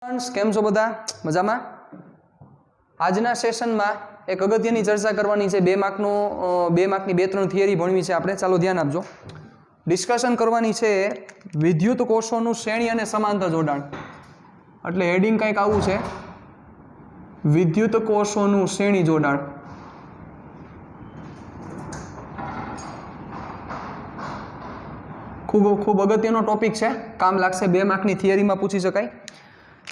કેમ છો બધા? મજામાં? આજના સેશનમાં એક અગત્યની ચર્ચા કરવાની છે. 2 માર્કની 2-3 થિયરી ભણવી છે આપણે. ચાલો ધ્યાન આપજો. ડિસ્કશન કરવાની છે વિદ્યુત કોષોનું શ્રેણી અને સમાંતર જોડાણ. એટલે હેડિંગ કંઈક આવું છે, વિદ્યુત કોષોનું શ્રેણી જોડાણ. ખૂબ અગત્યનો ટોપિક છે, કામ લાગશે. 2 માર્કની થિયરીમાં પૂછી શકાય.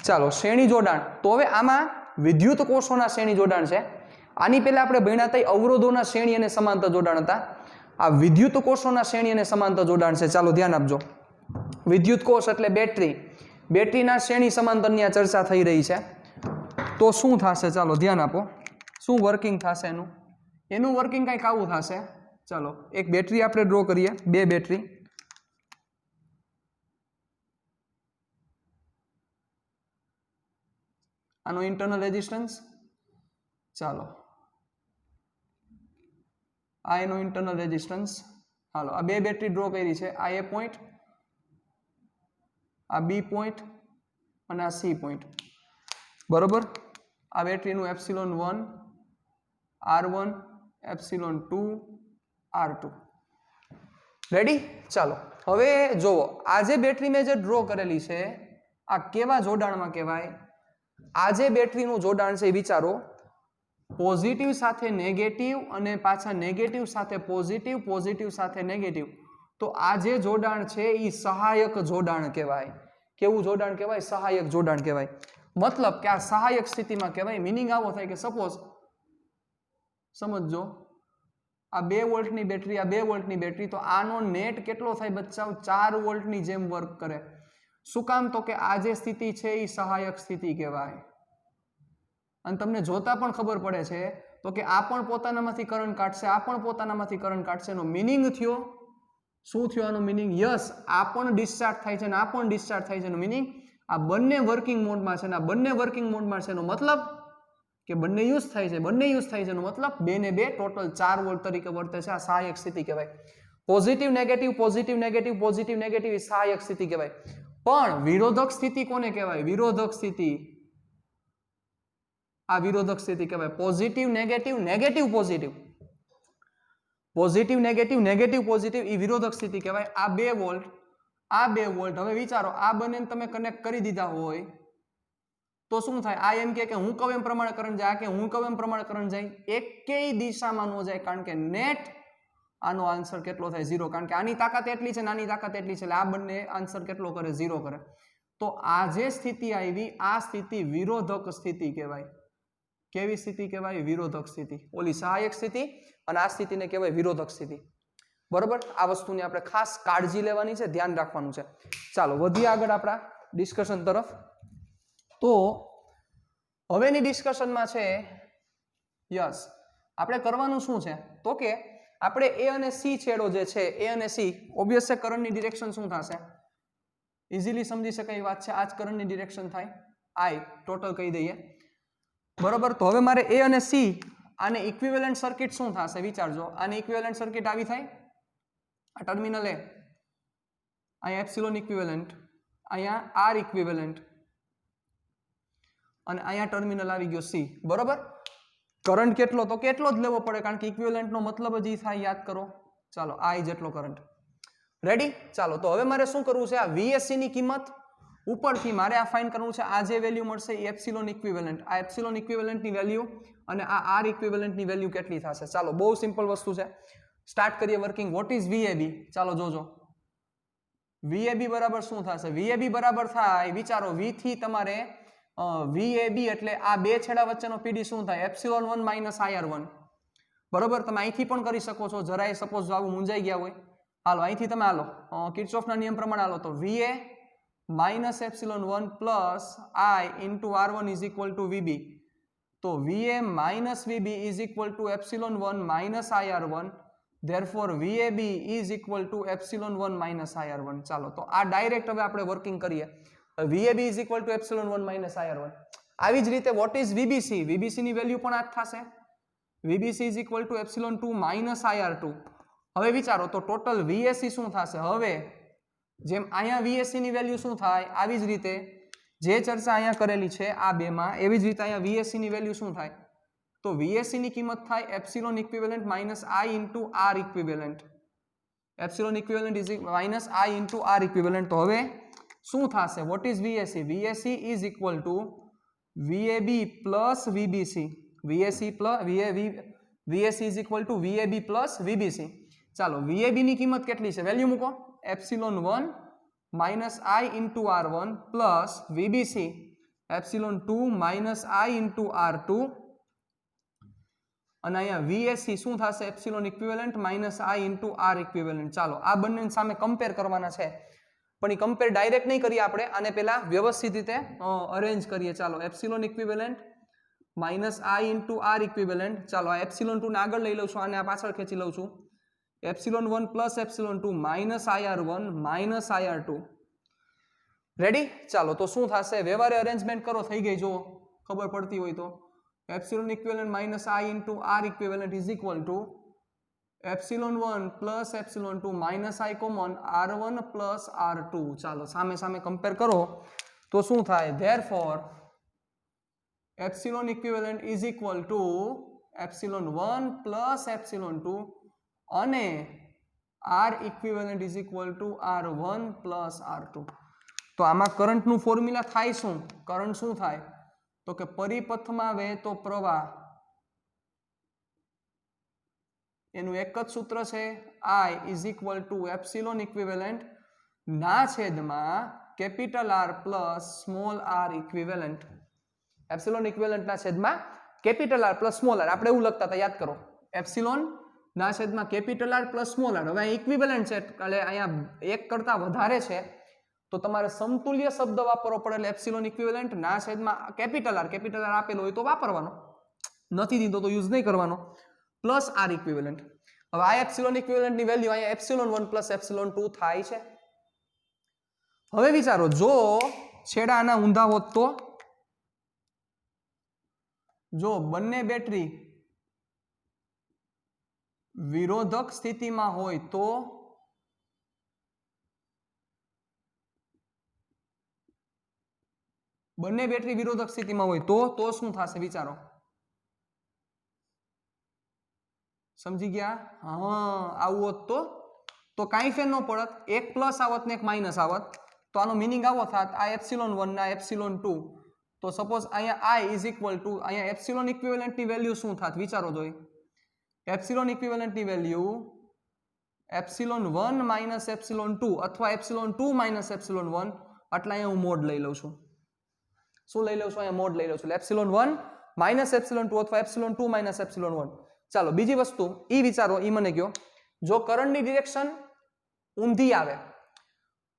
ચાલો, શ્રેણી જોડાણ. તો હવે આમાં વિદ્યુત કોષોના શ્રેણી જોડાણ છે. આની પહેલા આપણે ભણ્યા હતા અવરોધોના શ્રેણી અને સમાંતર જોડાણ હતા. આ વિદ્યુત કોષોના શ્રેણી અને સમાંતર જોડાણ છે. ચાલો ધ્યાન આપજો. વિદ્યુત કોષ એટલે બેટરી. બેટરીના શ્રેણી સમાંતરની આ ચર્ચા થઈ રહી છે. તો શું થશે? ચાલો ધ્યાન આપો. શું વર્કિંગ થશે એનું વર્કિંગ કંઈક આવું થશે. ચાલો, એક બેટરી આપણે ડ્રો કરીએ, 2 બેટરી. આનો ઇન્ટરનલ રેઝિસ્ટન્સ, ચાલો આ એનો ઇન્ટરનલ રેઝિસ્ટન્સ. હાલો, આ 2 બેટરી ડ્રો કરી છે. આ A પોઈન્ટ, આ B પોઈન્ટ અને આ C પોઈન્ટ. બરોબર. આ બેટરીનું ε1 R1 ε2 R2. રેડી? ચાલો હવે જુઓ, આ જે બેટરી મેં જે ડ્રો કરેલી છે આ કેવા જોડાણમાં કહેવાય? આ જે બેટરીનું જોડાણ છે એ વિચારો, પોઝિટિવ સાથે નેગેટિવ અને પાછા નેગેટિવ સાથે પોઝિટિવ, પોઝિટિવ સાથે નેગેટિવ. તો આ જે જોડાણ છે એ સહાયક જોડાણ કહેવાય. કેવું જોડાણ કહેવાય? સહાયક જોડાણ કહેવાય. મતલબ કે આ સહાયક સ્થિતિમાં કહેવાય. મિનિંગ આવો થાય કે સપોઝ સમજો આ 2 વોલ્ટની બેટરી, આ 2 વોલ્ટની બેટરી, તો આનો નેટ કેટલો થાય બચ્ચાઓ? 4 વોલ્ટની જેમ વર્ક કરે. શું કામ? તો કે આ જે સ્થિતિ છે એ સહાયક સ્થિતિ કહેવાય. અને તમને જોતા પણ ખબર પડે છે તો કે આ પણ પોતાનામાંથી કરંટ કાઢશે, આ પણ પોતાનામાંથી કરંટ કાઢશે. એનો મિનિંગ થયો શું થયો? આનો મિનિંગ યસ, આ પણ ડિસ્ચાર્જ થાય છે અને આ પણ ડિસ્ચાર્જ થાય છે. એનો મિનિંગ આ બંને વર્કિંગ મોડમાં છે અને આ બંને વર્કિંગ મોડમાં છે. એનો મતલબ કે બંને યુઝ થાય છે, બંને યુઝ થાય છે. એનો મતલબ 2 ને 2 ટોટલ 4 વોલ્ટ તરીકે વર્તે છે. આ સહાયક સ્થિતિ કહેવાય. Positive negative, positive negative, positive negative એ સહાયક સ્થિતિ કહેવાય. પણ વિરોધક સ્થિતિ કોને કહેવાય? વિરોધક સ્થિતિ. આ વિરોધક સ્થિતિ કહેવાય. Positive negative, negative positive, positive negative, negative positive એ વિરોધક સ્થિતિ કહેવાય. આ 2 વોલ્ટ, આ 2 વોલ્ટ. હવે વિચારો, આ બંનેને તમે કનેક્ટ કરી દીધા હોય તો શું થાય? આ એમ કે હું કહું એમ પ્રમાણે કરંટ જાય, આ કે હું કહું એમ પ્રમાણે કરંટ જાય. એકેય દિશામાં ન જાય, કારણ કે નેટ આનો આન્સર કેટલો થાય? 0. કારણ કે આની તાકાત એટલી છે, નાની તાકાત એટલી છે, એટલે આ બંને આન્સર કેટલો કરે? 0 કરે. તો આ જે સ્થિતિ આવી, આ સ્થિતિ વિરોધક સ્થિતિ કહેવાય. કેવી સ્થિતિ કહેવાય? વિરોધક સ્થિતિ. ઓલી સહાયક સ્થિતિ અને આ સ્થિતિને કહેવાય વિરોધક સ્થિતિ. બરોબર? આ વસ્તુની આપણે ખાસ કાળજી લેવાની છે, ધ્યાન રાખવાનું છે. ચાલો વધીએ આગળ આપણા ડિસ્કશન તરફ. તો હવેની ડિસ્કશનમાં છે યસ, આપણે કરવાનું શું છે તો કે આપણે A અને C છેડો જે છે, A અને C, ઓબ્વિયસ છે કરંટની ડિરેક્શન શું થશે? ઇઝીલી સમજી શકાય વાત છે. આ જ કરંટની ડિરેક્શન થાય. I ટોટલ કહી દઈએ. બરોબર. તો હવે મારે A અને C, આને ઇક્વિવેલન્ટ સર્કિટ શું થશે? વિચારજો. આની ઇક્વિવેલન્ટ સર્કિટ આવી થાય. આ ટર્મિનલ A, અહીંયા એપ્સિલોન ઇક્વિવેલન્ટ, અહીંયા R ઇક્વિવેલન્ટ અને અહીંયા ટર્મિનલ આવી ગયો C. બરોબર. કરંટ કેટલો? તો કેટલો જ લેવો પડે, કારણ કે ઇક્વિવેલન્ટનો મતલબ જ એ થાય, યાદ કરો. ચાલો, I જેટલો કરંટ. રેડી? ચાલો, તો હવે મારે શું કરવું છે? આ VSC ની કિંમત ઉપરથી મારે આ ફાઇન્ડ કરવું છે. આ જે વેલ્યુ મળશે એ એપ્સિલોન ઇક્વિવેલન્ટ, આ એપ્સિલોન ઇક્વિવેલન્ટની વેલ્યુ અને આ R ઇક્વિવેલન્ટની વેલ્યુ કેટલી થશે? ચાલો, બહુ સિમ્પલ વસ્તુ છે. સ્ટાર્ટ કરીએ વર્કિંગ. What is VAB? ચાલો જોજો. VAB બરાબર શું થશે? VAB બરાબર થાય, વિચારો, V થી તમારે VAB એટલે આ 2 છેડા વચ્ચેનો PD શું થાય? Epsilon 1 - IR1. બરોબર. તમે અહીંથી પણ કરી શકો છો, જરાય સપોઝ આવું મૂંઝાઈ ગયા હોય. હાલો, અહીંથી તમે હાલો કિર્ચોફના નિયમ પ્રમાણે હાલો તો VA - epsilon 1 plus I into R1 is equal to VB. તો VA - VB is equal to epsilon 1 - IR1. therefore VAB is equal to epsilon 1 - IR1. ચાલો, તો આ ડાયરેક્ટ હવે આપણે વર્કિંગ કરીએ. VAB is equal to epsilon 1 - IR1. આવી જ રીતે વોટ ઇઝ VBC? VBC ની વેલ્યુ પણ આ જ થશે. VBC is equal to epsilon 2 - IR2. હવે વિચારો, તો ટોટલ VSC શું થશે? હવે જેમ અહીંયા VSC ની વેલ્યુ શું થાય, આવી જ રીતે જે ચર્ચા અહીંયા કરેલી છે આ બેમાં, એવી જ રીતે અહીંયા VSC ની વેલ્યુ શું થાય? તો VSC ની કિંમત થાય epsilon equivalent minus I into R equivalent. Epsilon equivalent is minus I into R equivalent. તો હવે શું થશે? What is VSC? VSC is equal two VAB plus VBC. VSC is equal two VAB plus VBC. ચાલો, VAB ની કિંમત કેટલી છે? Value મૂકો. Epsilon 1 minus I into R1 plus VBC epsilon 2 minus I into R2, અને અહીંયા VSC શું થશે? Epsilon equivalent minus I into R equivalent. ચાલો, આ બંને સામે કમ્પેર કરવાના છે, પણ એ કમ્પેર ડાયરેક્ટ નહીં કરીએ આપણે, આને પહેલા વ્યવસ્થિત રીતે અરેન્જ કરીએ. ચાલો, epsilon equivalent minus I into R equivalent. ચાલો, આ એપ્સિલોન 2 ને આગળ લઈ લઉં છું, આને આ પાછળ ખેંચી લઉં છું. Epsilon 1 plus epsilon 2 minus IR1 minus IR2. Ready? ચાલો, તો શું થશે? વ્યવહારે અરેન્જમેન્ટ કરો, થઈ ગઈ. જો ખબર પડતી હોય તો epsilon equivalent minus I into R equivalent is equal two epsilon 1 plus epsilon 2 minus I common R1 plus R2. ચાલો, સામે સામે કમ્પેર કરો તો શું થાય? Therefore epsilon equivalent is equal two epsilon 1 plus epsilon 2 અને R equivalent is equal two R1 plus R2. તો આમાં કરંટનું ફોર્મ્યુલા થાય શું? કરંટ શું થાય? તો કે પરિપથમાં વહેતો પ્રવાહ, એનું એક જ સૂત્ર છે, I is equal two epsilon equivalent ના છેદમાં capital R plus small r equivalent. Epsilon equivalent ના છેદમાં capital R plus small r. આપણે એવું લખતા હતા, યાદ કરો. એપ્સિલોન ના છેદમાં capital R plus small r. હવે ઇક્વિવેલન્ટ છે એટલે અહીંયા એક કરતા વધારે છે, તો તમારે સમતુલ્ય શબ્દ વાપરવો પડે. એટલે એપ્સિલોન ઇક્વિવેલન્ટ ના છેદમાં કેપિટલ R આપેલો હોય તો વાપરવાનો, નથી દીધો તો યુઝ નહીં કરવાનો, પ્લસ R ઇક્વિવેલન્ટ. હવે આ એપ્સિલોન ઇક્વિવેલન્ટ ની વેલ્યુ અહીંયા એપ્સિલોન 1 પ્લસ એપ્સિલોન 2 થાય છે. હવે વિચારો, જો છેડા આના ઊંધા હોત તો, જો બંને બેટરી વિરોધક સ્થિતિમાં હોય તો બંને બેટરી વિરોધક સ્થિતિમાં હોય તો શું થશે? વિચારો. સમજી ગયા? હા, આવું હોત તો કાંઈ ફેર ન પડત. એક પ્લસ આવત ને એક માઇનસ આવત. તો આનો મિનિંગ આવો થાત, આ એપ્સિલોન 1 ના એપ્સિલોન 2. તો સપોઝ અહીંયા I ઇઝ ઇક્વલ ટુ, અહીંયા એપ્સિલોન ઇક્વિવેલન્ટ ની વેલ્યુ શું થાત? વિચારો જોઈ. એપ્સિલોન ઇક્વિવેલન્ટ ની વેલ્યુ એપ્સિલોન 1 માઇનસ એપ્સિલોન 2 અથવા એપ્સિલોન 2 માઇનસ એપ્સિલોન 1. એટલે અહીંયા હું મોડ લઈ લઉં છું. શું લઈ લઉં છું? અહીંયા મોડ લઈ લઉં છું. એપ્સિલોન 1 માઇનસ એપ્સિલોન 2 અથવા એપ્સિલોન 2 માઇનસ એપ્સિલોન 1. ચાલો, બીજી વસ્તુ ઈ વિચારો, ઈ મને કહો. જો કરંટની ડિરેક્શન ઊંધી આવે,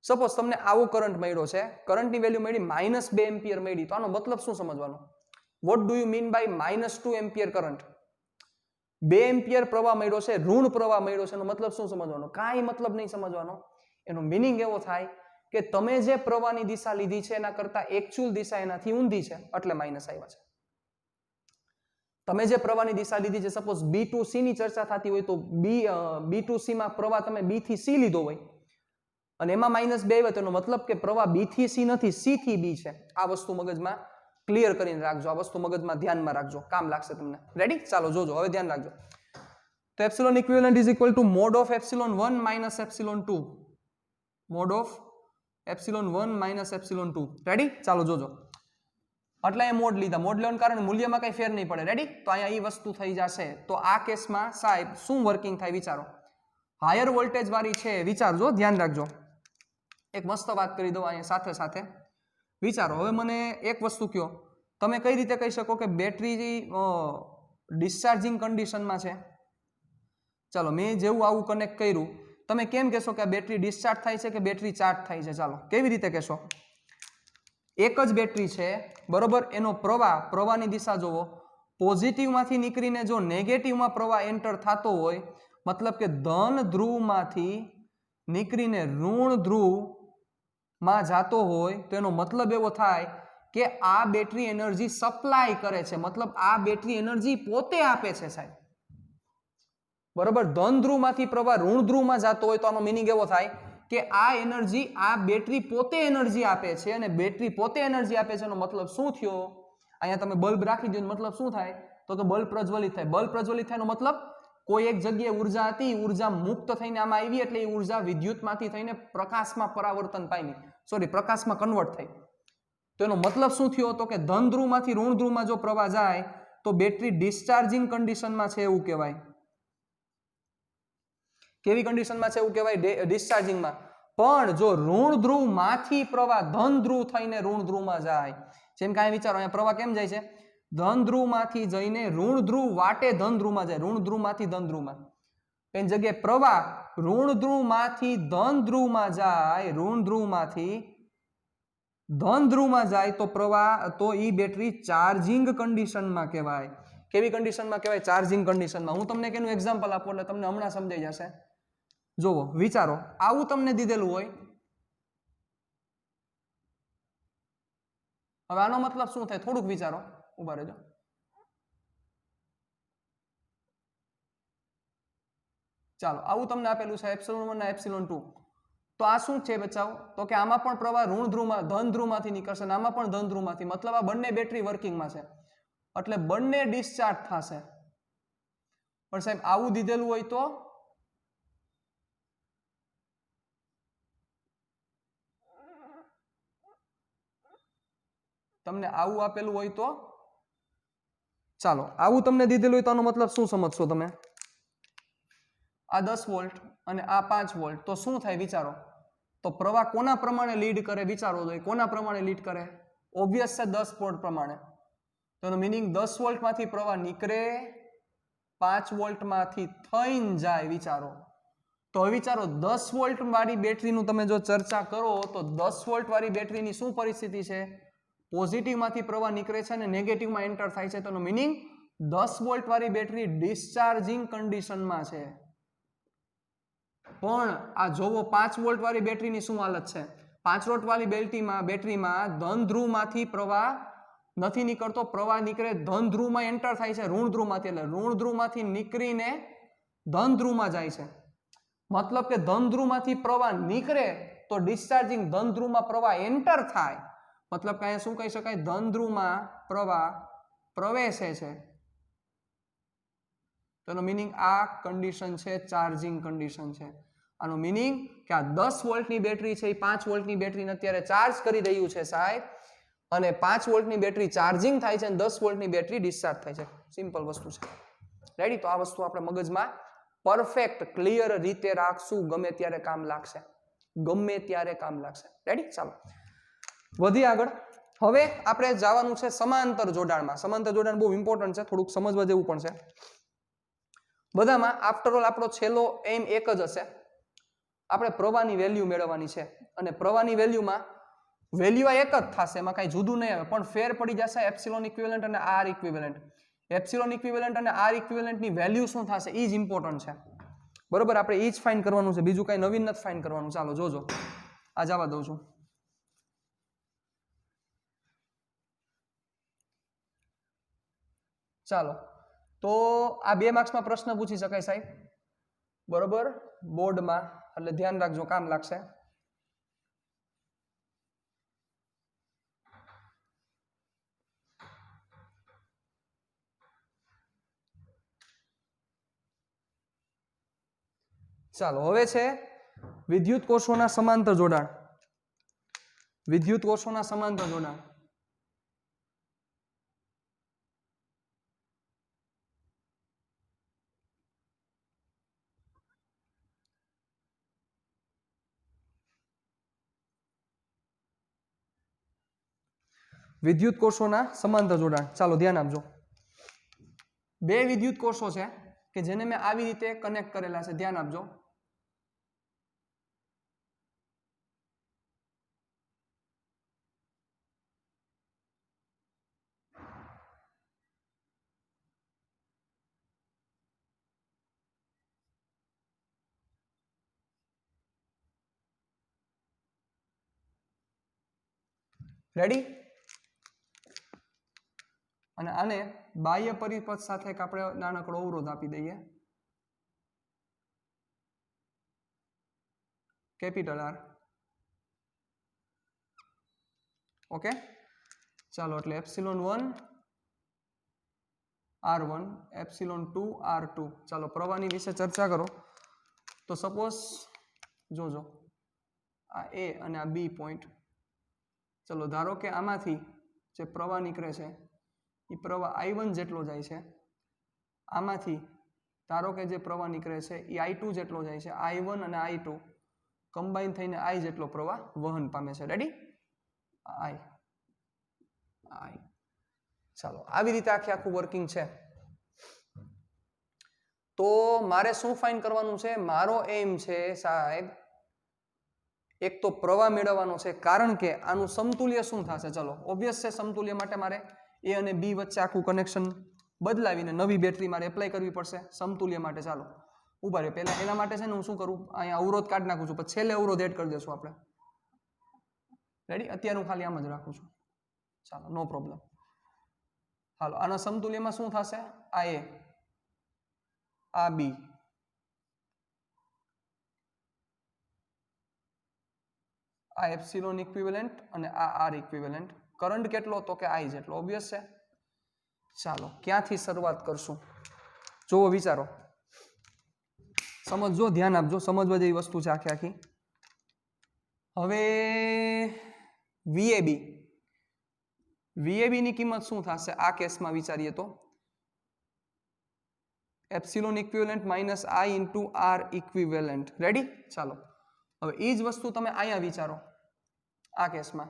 સપોઝ તમને આવો કરંટ મળ્યો છે, કરંટની વેલ્યુ મળી -2 એમ્પિયર મળી, તો આનો મતલબ શું સમજવાનો? What do you mean by -2 ampere current? 2 ampere પ્રવાહ મળ્યો છે, ઋણ પ્રવાહ મળ્યો છે, એનો મતલબ શું સમજવાનો? કાંઈ મતલબ નહીં સમજવાનો. એનો મિનિંગ એવો થાય કે તમે જે પ્રવાહની દિશા લીધી છે એના કરતા એકચ્યુઅલ દિશા એનાથી ઊંધી છે, એટલે માઇનસ આવ્યા છે. તમે જે પ્રવાહની દિશા લીધી છે, સપોઝ B to C ની ચર્ચા થતી હોય તો B to C માં પ્રવાહ તમે B થી C લીધો હોય અને એમાં -2 આવ્યો, તેનો મતલબ કે પ્રવાહ B થી C નથી, C થી B છે. આ વસ્તુ મગજમાં ક્લિયર કરીને રાખજો, આ વસ્તુ મગજમાં ધ્યાનમાં રાખજો, કામ લાગશે તમને. રેડી? ચાલો જોજો, હવે ધ્યાન રાખજો. તો epsilon equivalent is equal two mode of epsilon 1 minus epsilon 2. Mode of epsilon 1 minus epsilon 2. Ready? ચાલો જોજો. એટલે એ મોડ લીધા. મોડ લેવાનું કારણ મૂલ્યમાં કઈ ફેર નહીં પડે. રેડી? તો અહીંયા એ વસ્તુ થઈ જશે. તો આ કેસમાં સાહેબ શું વર્કિંગ થાય વિચારો. હાયર વોલ્ટેજ વાળી છે, વિચારજો, ધ્યાન રાખજો. એક મસ્ત વાત કરી દઉં અહીંયા સાથે સાથે. વિચારો, હવે મને એક વસ્તુ કહો, તમે કઈ રીતે કહી શકો કે બેટરી ડિસ્ચાર્જિંગ કન્ડિશનમાં છે? ચાલો, મેં જેવું આવું કનેક્ટ કર્યું, તમે કેમ કહેશો કે આ બેટરી ડિસ્ચાર્જ થાય છે કે બેટરી ચાર્જ થાય છે? ચાલો, કેવી રીતે કહેશો? એક જ બેટરી છે, બરોબર, એનો પ્રવાહની દિશા જોવો, પોઝિટિવમાંથી નીકળીને જો નેગેટિવમાં પ્રવાહ એન્ટર થતો હોય, મતલબ કે ધન ધ્રુવમાંથી નીકળીને ઋણ ધ્રુવમાં જતો હોય, તો એનો મતલબ એવો થાય કે આ બેટરી એનર્જી સપ્લાય કરે છે, મતલબ આ બેટરી એનર્જી પોતે આપે છે સાહેબ. બરોબર, ધન ધ્રુવમાંથી પ્રવાહ ઋણ ધ્રુવમાં જતો હોય તો આનો મિનિંગ એવો થાય કે આ એનર્જી, આ બેટરી પોતે એનર્જી આપે છે, અને બેટરી પોતે એનર્જી આપે છે એનો મતલબ શું થયો? અહીંયા તમે બલ્બ રાખી દો, મતલબ શું થાય? તો કે બલ્બ પ્રજ્વલિત થાય. બલ્બ પ્રજ્વલિત થાય એનો મતલબ કોઈ એક જગ્યાએ ઉર્જા હતી, ઉર્જા મુક્ત થઈને આમાં આવી, એટલે એ ઉર્જા વિદ્યુતમાંથી થઈને પ્રકાશમાં પરાવર્તન પામી, પ્રકાશમાં કન્વર્ટ થઈ. તો એનો મતલબ શું થયો? તો કે ધન ધ્રુવમાંથી ઋણ ધ્રુવમાં જો પ્રવાહ જાય તો બેટરી ડિસ્ચાર્જિંગ કન્ડિશનમાં છે એવું કહેવાય. કેવી કન્ડિશનમાં છે એવું કહેવાય? ડિસ્ચાર્જિંગમાં. પણ જો ઋણ ધ્રુવમાંથી પ્રવાહ ધન ધ્રુવ થઈને ઋણ ધ્રુવમાં જાય, જેમ કે વિચારો અહીંયા પ્રવાહ કેમ જાય છે? ધન ધ્રુવમાંથી જઈને ઋણ ધ્રુવ વાટે ધન ધ્રુવમાં જાય, ઋણ ધ્રુવમાંથી ધન ધ્રુવમાં. એની જગ્યાએ પ્રવાહ ઋણ ધ્રુવમાંથી ધન ધ્રુવમાં જાય, ઋણ ધ્રુવમાંથી ધન ધ્રુવમાં જાય તો પ્રવાહ, તો ઈ બેટરી ચાર્જિંગ કન્ડિશનમાં કહેવાય. કેવી કન્ડિશનમાં કહેવાય? ચાર્જિંગ કન્ડિશનમાં. હું તમને કેનું એક્ઝામ્પલ આપું એટલે તમને હમણાં સમજાઈ જશે. જોવો, વિચારો, આવું તમને દીધેલું હોય. હવે આનો મતલબ શું થાય? થોડુંક વિચારો, ઉભા રહેજો. ચાલો, આવું તમને આપેલું છે એપ્સિલોન 1 અને એપ્સિલોન 2. તો આ શું છે બચાવ? તો કે આમાં પણ પ્રવાહ ઋણ ધ્રુવમાં ધન ધ્રુવમાંથી નીકળશે, અને આમાં પણ ધન ધ્રુવમાંથી. મતલબ આ બંને બેટરી વર્કિંગમાં છે, એટલે બંને ડિસ્ચાર્જ થશે. પણ સાહેબ આવું દીધેલું હોય તો? તમને આવું આપેલું હોય તો? ચાલો, આવું તમને દીધેલું હોય તો આનો મતલબ શું સમજશો તમે? આ 10 વોલ્ટ અને આ 5 વોલ્ટ, તો શું થાય વિચારો? તો પ્રવાહ કોના પ્રમાણે લીડ કરે? વિચારો તો, કોના પ્રમાણે લીડ કરે? ઓબ્વિયસ છે 10 વોલ્ટ પ્રમાણે. તો એનો મીનિંગ 10 વોલ્ટમાંથી પ્રવાહ નીકળે, 5 વોલ્ટમાંથી થઈને જાય. વિચારો તો, હવે વિચારો 10 વોલ્ટ વાળી બેટરીનું તમે જો ચર્ચા કરો તો 10 વોલ્ટ વાળી બેટરીની શું પરિસ્થિતિ છે? પોઝિટિવમાંથી પ્રવાહ નીકળે છે અને નેગેટિવમાં એન્ટર થાય છે. તો એનો મીનિંગ 10 વોલ્ટ વાળી બેટરી ડિસ્ચાર્જિંગ કન્ડિશનમાં છે. પણ આ જોવો 5 વોલ્ટ વાળી બેટરીની શું હાલત છે? 5 વોલ્ટ વાળી બેટરીમાં ધન ધ્રુવમાંથી પ્રવાહ નથી નીકળતો, પ્રવાહ નીકળે ધન ધ્રુવમાં એન્ટર થાય છે, ઋણ ધ્રુવમાંથી. એટલે ઋણ ધ્રુવમાંથી નીકળીને ધન ધ્રુવમાં જાય છે. મતલબ કે ધન ધ્રુવમાંથી પ્રવાહ નીકળે તો ડિસ્ચાર્જિંગ ધન ધ્રુવમાં પ્રવાહ એન્ટર થાય. મતલબ કે અહીંયા શું કહી શકાય? ધન ધ્રુવમાં પ્રવાહ પ્રવેશે છે. તેનો મીનિંગ આ કન્ડિશન છે ચાર્જિંગ કન્ડિશન છે. આનો મીનિંગ કે આ 10 વોલ્ટની બેટરી છે એ 5 વોલ્ટની બેટરીને અત્યારે ચાર્જ કરી રહ્યું છે સાહેબ, અને 5 વોલ્ટની બેટરી ચાર્જિંગ થાય છે અને 10 વોલ્ટની બેટરી ડિસ્ચાર્જ થાય છે. સિમ્પલ વસ્તુ છે. રેડી? તો આ વસ્તુ આપણે મગજમાં પરફેક્ટ ક્લિયર રીતે રાખશું, ગમે ત્યારે કામ લાગશે, ગમે ત્યારે કામ લાગશે. રેડી? ચાલો વધી આગળ. હવે આપણે જવાનું છે સમાંતર જોડાણમાં. સમાંતર જોડાણ બહુ ઇમ્પોર્ટન્ટ છે, થોડુંક સમજવા જેવું પણ છે. બધામાં આફ્ટર ઓલ આપણો છેલ્લો એમ એક જ હશે, આપણે પ્રવાહની વેલ્યુ મેળવવાની છે. અને પ્રવાહની વેલ્યુમાં વેલ્યુ એક જ થશે, એમાં કાંઈ જુદું નહીં આવે, પણ ફેર પડી જશે એપ્સિલોન ઇક્વિવેલન્ટ અને આર ઇક્વિવેલન્ટ. એપ્સિલોન ઇક્વિવેલન્ટ અને આર ઇક્વિવેલન્ટની વેલ્યુ શું થશે એ જ ઇમ્પોર્ટન્ટ છે. બરોબર? આપણે એ જ ફાઇન્ડ કરવાનું છે, બીજું કાંઈ નવીન નથી ફાઇન્ડ કરવાનું. ચાલો જોજો, આ જવા દઉં છું. ચાલો, તો આ 2 માર્ક્સમાં પ્રશ્ન પૂછી શકાય સાહેબ, બરોબર, બોર્ડમાં, એટલે ધ્યાન રાખજો, કામ લાગશે. ચાલો, હવે છે વિદ્યુત કોષોના સમાંતર જોડાણ. વિદ્યુત કોષોના સમાંતર જોડાણ. વિદ્યુત કોષોના સમાંતર જોડાણ. ચાલો ધ્યાન આપજો. 2 વિદ્યુત કોષો છે કે જેને મેં આવી રીતે કનેક્ટ કરેલા છે. ધ્યાન આપજો. રેડી? અને આને બાહ્ય પરિપથ સાથે આપણે નાનકડો અવરોધ આપી દઈએ. Capital R. ઓકે, ચાલો એટલે ε1 R1 ε2 R2. ચાલો પ્રવાહની વિશે ચર્ચા કરો. તો સપોઝ જોજો આ એ અને આ બી પોઈન્ટ. ચલો ધારો કે આમાંથી જે પ્રવાહ નીકળે છે એ પ્રવાહ I1 જેટલો જાય છે. આમાંથી ધારો કે જે પ્રવાહ નીકળે છે એ I2 જેટલો જાય છે. I1 અને I2 કમ્બાઈન થઈને I જેટલો પ્રવાહ વહન પામે છે. રેડી? I. ચાલો આવી રીતે આખું વર્કિંગ છે. તો મારે શું ફાઇન્ડ કરવાનું છે? મારો એમ છે સાહેબ એક તો પ્રવાહ મેળવવાનો છે, કારણ કે આનું સમતુલ્ય શું થશે? ચલો ઓબ્વિયસ છે, સમતુલ્ય માટે મારે એ અને બી વચ્ચે આખું કનેક્શન બદલાવીને નવી બેટરી મારે એપ્લાય કરવી પડશે સમતુલ્ય માટે. ચાલો ઉભા રહ્યો, પહેલા એના માટે છે ને હું શું કરું, અહીંયા અવરોધ કાઢી નાખું છું, પછી છેલ્લે અવરોધ એડ કરી દઈશું આપણે. રેડી? અત્યારે હું ખાલી આમ જ રાખું છું. ચાલો નો પ્રોબ્લેમ. હાલો આના સમતુલ્યમાં શું થશે? આ એ, આ બી, આ એપ્સિલોન ઇક્વિવેલન્ટ અને આ આર ઇક્વિવેલન્ટ. કરંટ કેટલો? તો કે I જેટલો. ઓબ્વિયસ છે. ચાલો ક્યાંથી શરૂઆત કરશું? જોવો, વિચારો, સમજજો, ધ્યાન આપજો, સમજવા જેવી વસ્તુ છે આખી. હવે VAB ની કિંમત શું થશે આ કેસમાં? વિચારીએ તો epsilon equivalent minus I into R equivalent. Ready? ચાલો હવે એ જ વસ્તુ તમે અહીંયા વિચારો આ કેસમાં.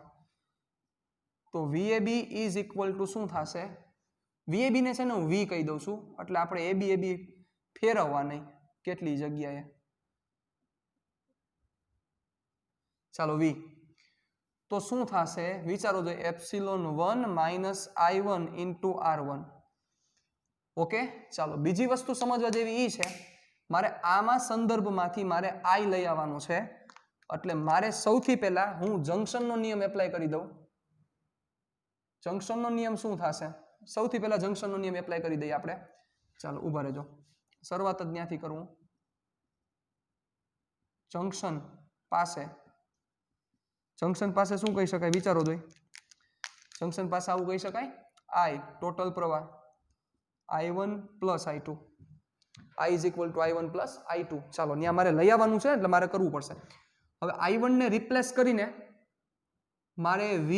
તો VAB ઇઝ ઇક્વલ ટુ શું થશે? VAB ને છે ને હું V કહી દઉં છું, એટલે આપણે AB ફેરવવા નહીં કેટલી જગ્યાએ. ચાલો V તો શું થશે વિચારો તો, ε1 minus I1 into R1. Okay, ચાલો બીજી વસ્તુ સમજવા જેવી એ છે, મારે આમાં સંદર્ભમાંથી મારે I લઈ આવવાનો છે, એટલે મારે સૌથી પહેલા હું જંક્શનનો નિયમ એપ્લાય કરી દઉં. જંક્શનનો નિયમ શું થશે? સૌથી પહેલા જંક્શનનો નિયમ એપ્લાય કરી દઈએ આપણે. ચાલો ઊભા રહેજો, શરૂઆત જ ત્યાંથી કરવું. જંક્શન પાસે શું કહી શકાય? વિચારો દો. જંક્શન પાસે આવું કહી શકાય, I ટોટલ પ્રવાહ I1 plus I2. I is equal two I1 plus I2. ચાલો ત્યાં મારે લઈ આવવાનું છે, એટલે મારે કરવું પડશે. હવે I1 ને રિપ્લેસ કરીને મારે V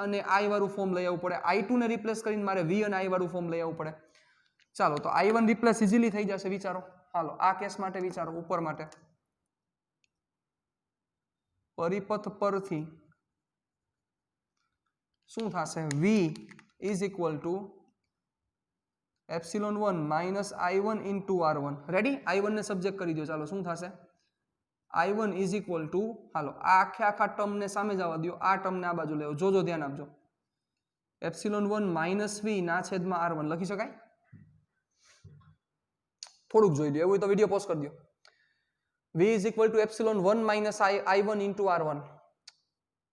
અને I વાળું ફોર્મ લઈ આવવું પડે. I2 ને રિપ્લેસ કરીને મારે V અને I વાળું ફોર્મ લઈ આવવું પડે. ચાલો તો I1 રિપ્લેસ ઇઝીલી થઈ જશે. વિચારો, હાલો આ કેસ માટે વિચારો, ઉપર માટે પરિપથ પરથી શું થશે? V is equal to ε1 minus I1 into R1. Ready? I1 ને સબ્જેક્ટ કરી દો. ચાલો શું થશે? I1 ઇઝ ઇક્વલ ટુ, હાલો આ આખા ટર્મને સામે જવા દો, આ ટર્મને આ બાજુ લેવો. જોજો, ધ્યાન આપજો. ε1 માઇનસ V ના છેદમાં R1 લખી શકાય? થોડુંક જોઈ લો, એવું હોય તો વિડીયો પોઝ કરી દો. V is equal to ε1 minus I1 into R1.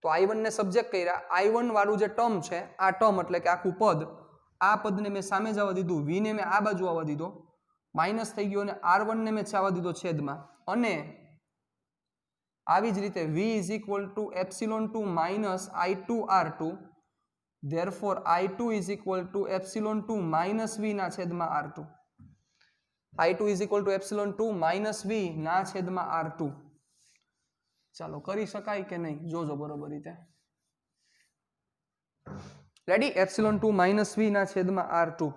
તો I1 ને સબ્જેક્ટ કર્યા, I1 વાળું જે ટર્મ છે, આ ટર્મ એટલે કે આખું પદ, આ પદને મેં સામે જવા દીધું, V ને મેં આ બાજુ આવવા દીધો, માઇનસ થઈ ગયો, અને R1 ને મેં જવા દીધો છેદમાં. અને આવી જ રીતે V is equal to ε2 minus I2 R2. Therefore I2 is equal to ε2 minus V ના છેદમાં R2. I2 is equal to ε2 minus V ના છેદમાં R2. ચાલો કરી શકાય કે નહીં જોજો બરોબર રીતે. રેડી? ε2 માઇનસ V ના છેદમાં R2.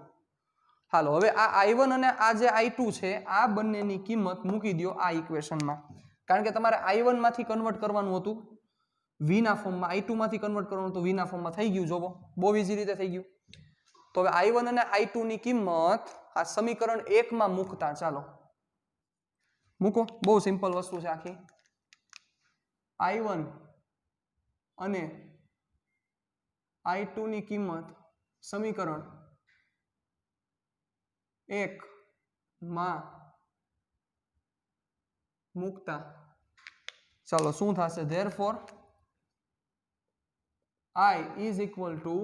હાલો હવે આ I1 અને આ જે I2 છે, આ બંનેની કિંમત મૂકી દો આ ઇક્વેશનમાં, કારણ કે તમારે I1 માંથી કન્વર્ટ કરવાનું હતું V ના ફોર્મમાં, I2 માંથી કન્વર્ટ કરવાનું હતું V ના ફોર્મમાં. થઈ ગયું, જોવો બહુ ઈઝી રીતે થઈ ગયું. તો હવે I1 અને I2 ની કિંમત આ સમીકરણ 1 માં મૂકતા, ચાલો મૂકો, બહુ સિમ્પલ વસ્તુ છે આખી. I1 અને I2 ની કિંમત સમીકરણ 1 માં મૂકતા ચાલો શું થશે? Therefore I is equal to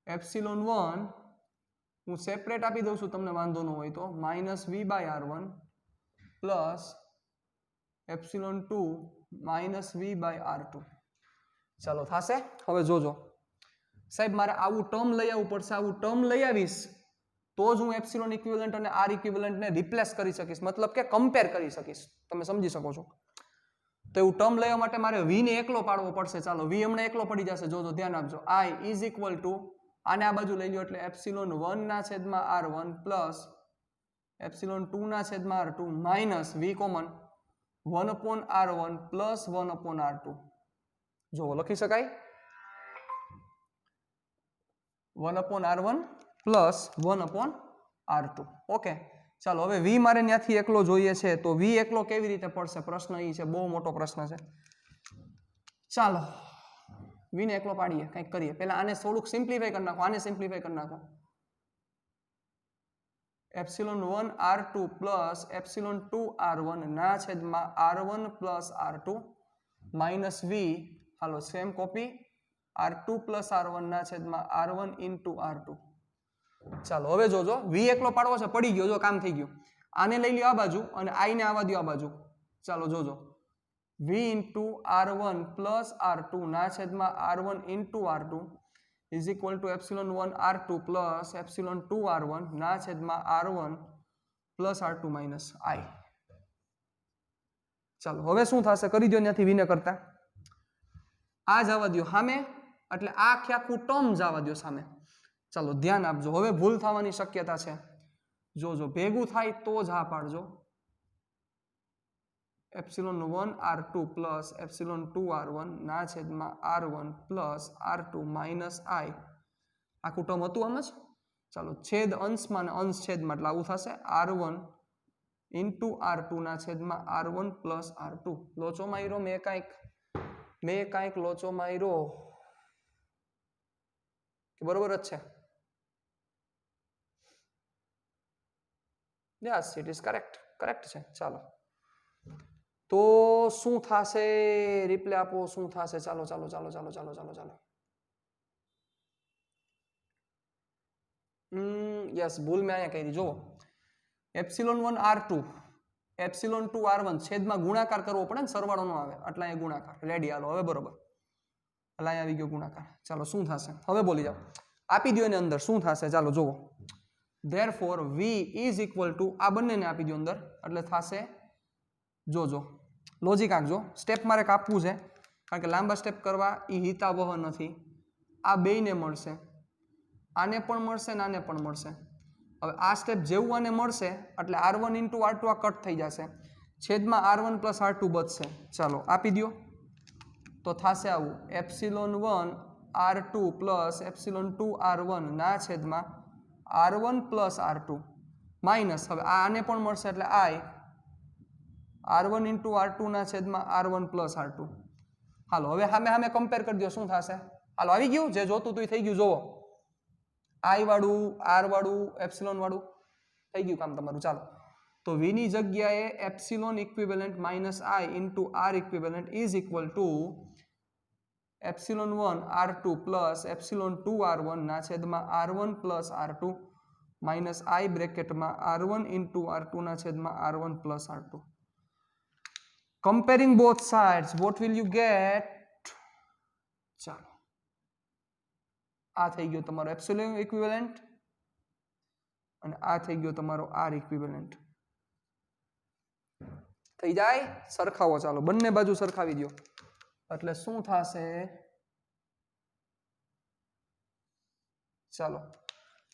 ε1, હું સેપરેટ આપી દઉં છું તમને વાંધો ન હોય તો, minus V by R1 plus epsilon 2 minus V by R2. ચાલો થશે. હવે જોજો સાહેબ મારે આવું ટર્મ લઈ આવવું પડશે. આવું ટર્મ લઈ આવીશ તો જ હું એપ્સિલોન ઇક્વિવેલન્ટ અને આર ઇક્વિવેલન્ટને રિપ્લેસ કરી શકીશ, મતલબ કે કમ્પેર કરી શકીશ. તમે સમજી શકો છો. તો એવું ટર્મ લેવા માટે મારે v ને એકલો પાડવો પડશે. ચાલો v હમણાં એકલો પડી જશે. જોજો ધ્યાન આપજો. i ઇઝ ઇક્વલ ટુ આને આ બાજુ લઈ લો એટલે એપ્સિલોન 1 ના છેદમાં r1 પ્લસ એપ્સિલોન 2 ના છેદમાં r2 minus v common 1 upon r1 plus 1 upon r2. જો લખી શકાય 1 upon r1 plus 1 upon r2. Okay ચાલો હવે v મારે ત્યાંથી એકલો જોઈએ છે તો v એકલો કેવી રીતે પડશે? પ્રશ્ન એ છે, બહુ મોટો પ્રશ્ન છે. ચાલો v ને એકલો પાડીએ, કંઈક કરીએ. પહેલા આને થોડુંક સિમ્પ્લિફાઈ કરી નાખો. આને સિમ્પ્લિફાઈ કરી નાખો. Epsilon 1 r2 plus epsilon 2 r1 ના છેદમાં r1 plus r2 minus v, હાલો same copy, r2 plus r1 ના છેદમાં r1 ઇન્ટુ r2. ચાલો હવે જોજો v એકલો પાડવો છે, પડી ગયો. જો કામ થઈ ગયું. આને લઈ લ્યો આ બાજુ અને i ને આવવા દો આ બાજુ. ચાલો જોજો v into r1 plus r2 ના છેદમાં r1 into r2 is equal two epsilon 1 r2 plus epsilon 2 r1 ના છેદમાં r1 plus r2 minus i. ચાલો હવે શું થશે? કરી દો ત્યાંથી v ને કરતા. આ જવા દો સામે, એટલે આ આખું ટર્મ જવા દો સામે. ચાલો ધ્યાન આપજો. હવે ભૂલ થવાની શક્યતા છે. જોજો ભેગું થાય તો જ હા પાડજો. Epsilon 1 r2 plus epsilon 2 r1 ના છેદમાં r1 plus r2 minus i. આખું ટર્મ હતું આમ જ. ચાલો છેદ અંશમાં અને અંશ છેદમાં, એટલે આવું થશે r1 ઇન્ટુ r2 ના છેદમાં r1 પ્લસ r2. લોચો માર્યો મેં કાંઈક લોચો માર્યો કે બરોબર જ છે? યસ ઇટ ઇઝ કરેક્ટ છે. ચાલો તો શું થશે? રિપ્લે આપો. શું થશે? ચાલો યસ ભૂલ મેં અહીંયા કરી. જુઓ એપ્સિલોન 1 r2 એપ્સિલોન 2 r1 છેદમાં ગુણાકાર કરવો પડે ને, સરવાળો ન આવે એટલે અહીંયા ગુણાકાર. રેડી? હાલો હવે બરોબર. એટલે અહીંયા આવી ગયો ગુણાકાર. ચાલો શું થશે? હવે બોલી જાઓ. આપી દો એની અંદર શું થશે? ચાલો જુઓ. Therefore v is equal to આ બંનેને આપી દો અંદર એટલે થશે. જોજો લોજિક આંકજો. સ્ટેપ મારે કાપવું છે કારણ કે લાંબા સ્ટેપ કરવા એ હિતાવહ નથી. આ બેયને મળશે, આને પણ મળશે ને આને પણ મળશે. હવે આ સ્ટેપ જેવું આને મળશે એટલે r1 ઇન્ટુ r2 આ કટ થઈ જશે, છેદમાં r1 પ્લસ r2 બચશે. ચાલો આપી દો તો થશે આવું epsilon 1 r2 plus epsilon 2 r1 ના છેદમાં r1 પ્લસ r2 માઇનસ, હવે આને પણ મળશે એટલે i r1 ઇન્ટુ r2 ના છેદમાં r1 પ્લસ r2. હાલો હવે સામે કમ્પેર કરી દો શું થશે. હાલો આવી ગયું, જે જોતું હતું એ થઈ ગયું. જોવો i વાળું, r વાળું, એપ્સિલોન વાળું થઈ ગયું કામ તમારું. ચાલો તો v ની જગ્યાએ epsilon equivalent minus i into r equivalent is equal two epsilon 1 r2 plus epsilon 2 r1 ના છેદમાં r1 plus r2 minus i બ્રેકેટમાં r1 into r2 ના છેદમાં r1 plus r2. Comparing both sides, what will you get? ચાલો આ થઈ ગયો તમારો epsilon equivalent અને આ થઈ ગયો તમારો r ઇક્વિવેલન્ટ. થઈ જાય? સરખાવો. ચાલો બંને બાજુ સરખાવી દો એટલે શું થશે? ચાલો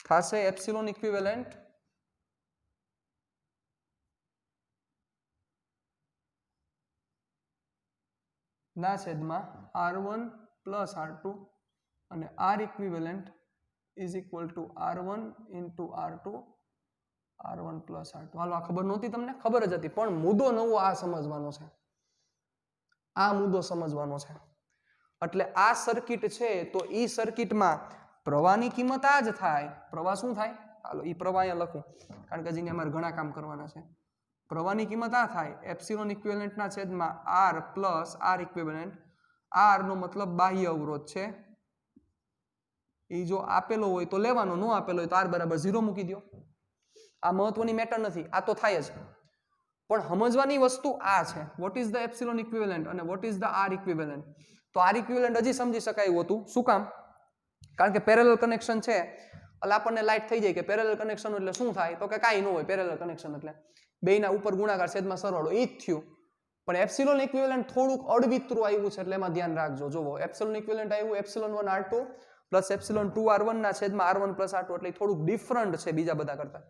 થશે એપ્સિલોન ઇક્વિવેલન્ટ ના છેદમાં r1 પ્લસ r2 અને r equivalent is equal two r1 into r2 r1 plus r2. હાલો આ ખબર નહોતી તમને? ખબર જ હતી પણ મુદ્દો નવો આ સમજવાનો છે. આ મુદ્દો સમજવાનો છે. એટલે આ સર્કિટ છે તો ઈ સર્કિટમાં પ્રવાહની કિંમત આ જ થાય. પ્રવાહ શું થાય? હાલો ઈ પ્રવાહ અહીંયા લખું કારણ કે જેને અમારે ઘણા કામ કરવાના છે. પ્રવાહની કિંમત આ થાય એપ્સિલોન ઇક્વિવેલન્ટના છેદમાં r plus r equivalent. r નો મતલબ બાહ્ય અવરોધ છે. એ જો આપેલો હોય તો લેવાનો, ન આપેલો હોય તો r બરાબર 0 મૂકી દો. આ મહત્વની મેટર નથી, આ તો થાય જ. પણ સમજવાની વસ્તુ આ છે, what is the epsilon equivalent અને what is the R equivalent. તો આર ઇક્વિવેલન્ટ હજી સમજી શકાય એવું હતું. શું કામ? કારણ કે પેરેલલ કનેક્શન છે એટલે આપણને લાઈટ થઈ જાય કે પેરેલલ કનેક્શન એટલે શું થાય, તો કે કાંઈ ન હોય. પેરેલલ કનેક્શન એટલે બેયના ઉપર ગુણાકાર છેદમાં સરવાળો ઈ જ થયું. પણ એપ્સિલોન ઇક્વિવેલન્ટ થોડુંક અડવિતરું આવ્યું છે એટલે એમાં ધ્યાન રાખજો. જોવો એપ્સિલોન ઇક્વિવેલન્ટ આવ્યું epsilon 1 r2 plus epsilon 2 r1 ના છેદમાં r1 પ્લસ r2 એટલે થોડુંક ડિફરન્ટ છે બીજા બધા કરતા.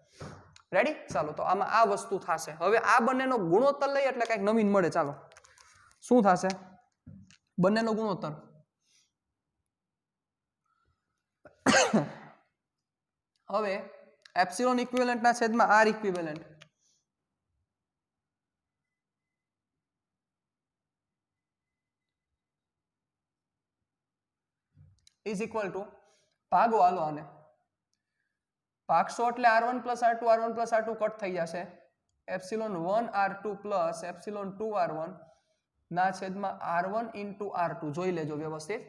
રેડી? ચાલો તો આમાં આ વસ્તુ થશે. હવે આ બંનેનો ગુણોત્તર લઈએ એટલે કંઈક નવીન મળે. ચાલો શું થશે બંનેનો ગુણોત્તર? હવે એપ્સિલોન ઇક્વિવેલન્ટ ના છેદમાં R equivalent is equal to ભાગો. હાલો આને ભાગશો એટલે r1 પ્લસ r2 કટ થઈ જશે. Epsilon 1 r2 plus epsilon 2 r1 ના છેદમાં r1 ઇન્ટુ r2. જોઈ લેજો વ્યવસ્થિત.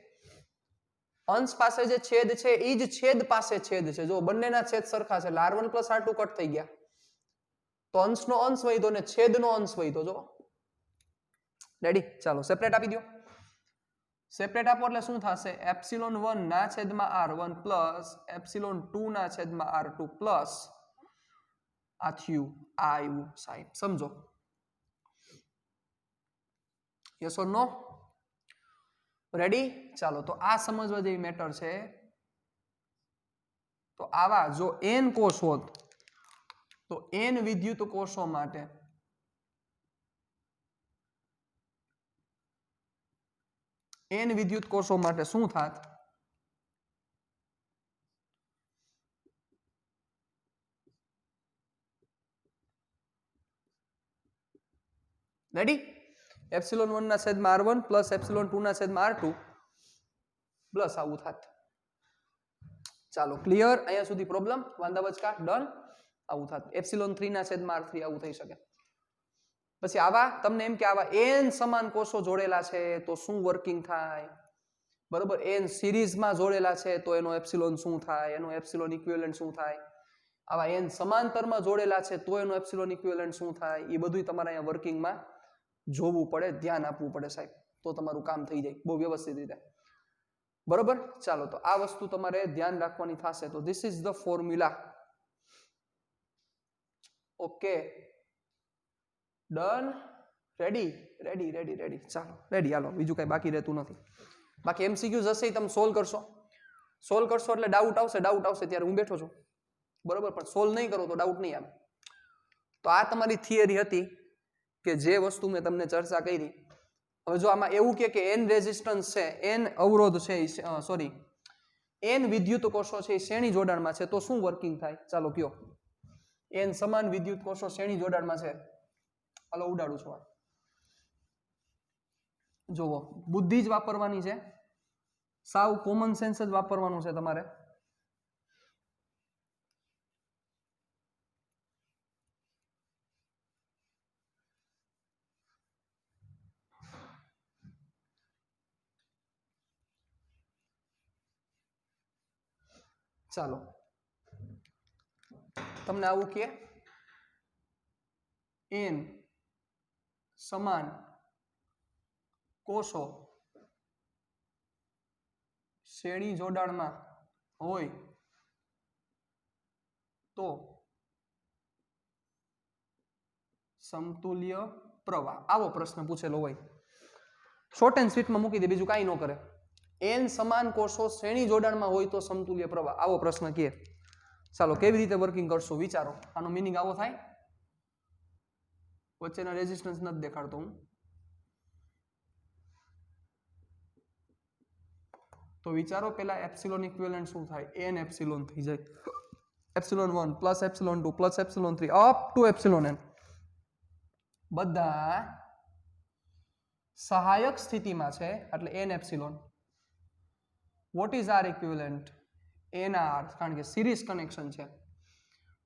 અંશ પાસે જે છેદ છે એ જ છેદ પાસે છેદ છે. જો બંનેના છેદ સરખા છે એટલે r1 પ્લસ r2 કટ થઈ ગયા તો અંશનો અંશ વધ્યો ને છેદનો અંશ વધ્યો. જો રેડી? ચાલો સેપરેટ આપી દો. સેપરેટ આપો એટલે શું થશે? એપ્સિલોન 1 ના છેદમાં r1 પ્લસ એપ્સિલોન 2 ના છેદમાં r2 પ્લસ આ થયું આ આવ્યું સાઈન. સમજો? Yes or no? રેડી? ચાલો તો આ સમજવા જેવી મેટર છે. તો આવા જો n કોષ હોત તો n વિદ્યુત કોષો માટે n વિદ્યુત કોષો માટે શું થાત? રેડી? એપ્સિલોન 1 ના છેદમાં r1 પ્લસ એપ્સિલોન 2 ના છેદમાં r2 પ્લસ આવું થાત. ચાલો ક્લિયર? અહીંયા સુધી પ્રોબ્લેમ? વાંધા વચકા? ડન? આવું થાત. એપ્સિલોન 3 ના છેદમાં r3 આવું થઈ શકે. પછી આવા તમને એમ કે આવા n સમાન કોષો જોડેલા છે તો શું વર્કિંગ થાય? બરોબર? n સિરીઝમાં જોડેલા છે તો એનો એપ્સિલોન શું થાય? એનો એપ્સિલોન ઇક્વિવેલન્ટ શું થાય? આવા n સમાંતરમાં જોડેલા છે તો એનો એપ્સિલોન ઇક્વિવેલન્ટ શું થાય? એ બધું તમારે અહીંયા વર્કિંગમાં જોવું પડે, ધ્યાન આપવું પડે સાહેબ, તો તમારું કામ થઈ જાય બહુ વ્યવસ્થિત રીતે. બરોબર? ચાલો તો આ વસ્તુ તમારે ધ્યાન રાખવાની થશે. તો this is the formula. Okay done? Ready? Ready ready ready. ચાલો રેડી. હાલો બીજું કઈ બાકી રહેતું નથી. બાકી એમસીક્યુઝ હશે તમે સોલ્વ કરશો. સોલ્વ કરશો એટલે ડાઉટ આવશે ત્યારે હું બેઠો છું. બરોબર? પણ સોલ્વ નહીં કરો તો ડાઉટ નહીં આવે. તો આ તમારી થિયરી હતી કે જે વસ્તુ મેં તમને ચર્ચા કરી. હવે જો આમાં એવું કે n રેઝિસ્ટન્સ છે, n અવરોધ છે, સોરી n વિદ્યુત કોષો છે એ શ્રેણી જોડાણમાં છે તો શું વર્કિંગ થાય? ચાલો કયો. n સમાન વિદ્યુત કોષો શ્રેણી જોડાણમાં છે. હાલો ઉડાડું છું. જોવો બુદ્ધિ જ વાપરવાની છે, સાવ કોમન સેન્સ જ વાપરવાનું છે તમારે. ચાલો તમને આવું કે n સમાન કોષો શ્રેણી જોડાણમાં હોય તો સમતુલ્ય પ્રવાહ. આવો પ્રશ્ન પૂછેલો હોય. શોર્ટ એન્ડ સ્વીટમાં મૂકી દે, બીજું કાંઈ ન કરે. n સમાન કોષો શ્રેણી જોડાણમાં હોય તો સમતુલ્ય પ્રવાહ. આવો પ્રશ્ન કે. ચાલો કેવી રીતે વર્કિંગ કરશો વિચારો. આનો મીનિંગ આવો થાય. વચ્ચેના રેઝિસ્ટન્સ નથી દેખાડતો હું. તો વિચારો પેલા એપ્સિલોન ઇક્વિવેલન્ટ શું થાય? n એપ્સિલોન થઈ જાય. Epsilon 1 plus epsilon 2 plus epsilon 3 up to epsilon n બધા સહાયક સ્થિતિમાં છે એટલે n epsilon. What is R equivalent? nr, કારણ કે સિરીઝ કનેક્શન છે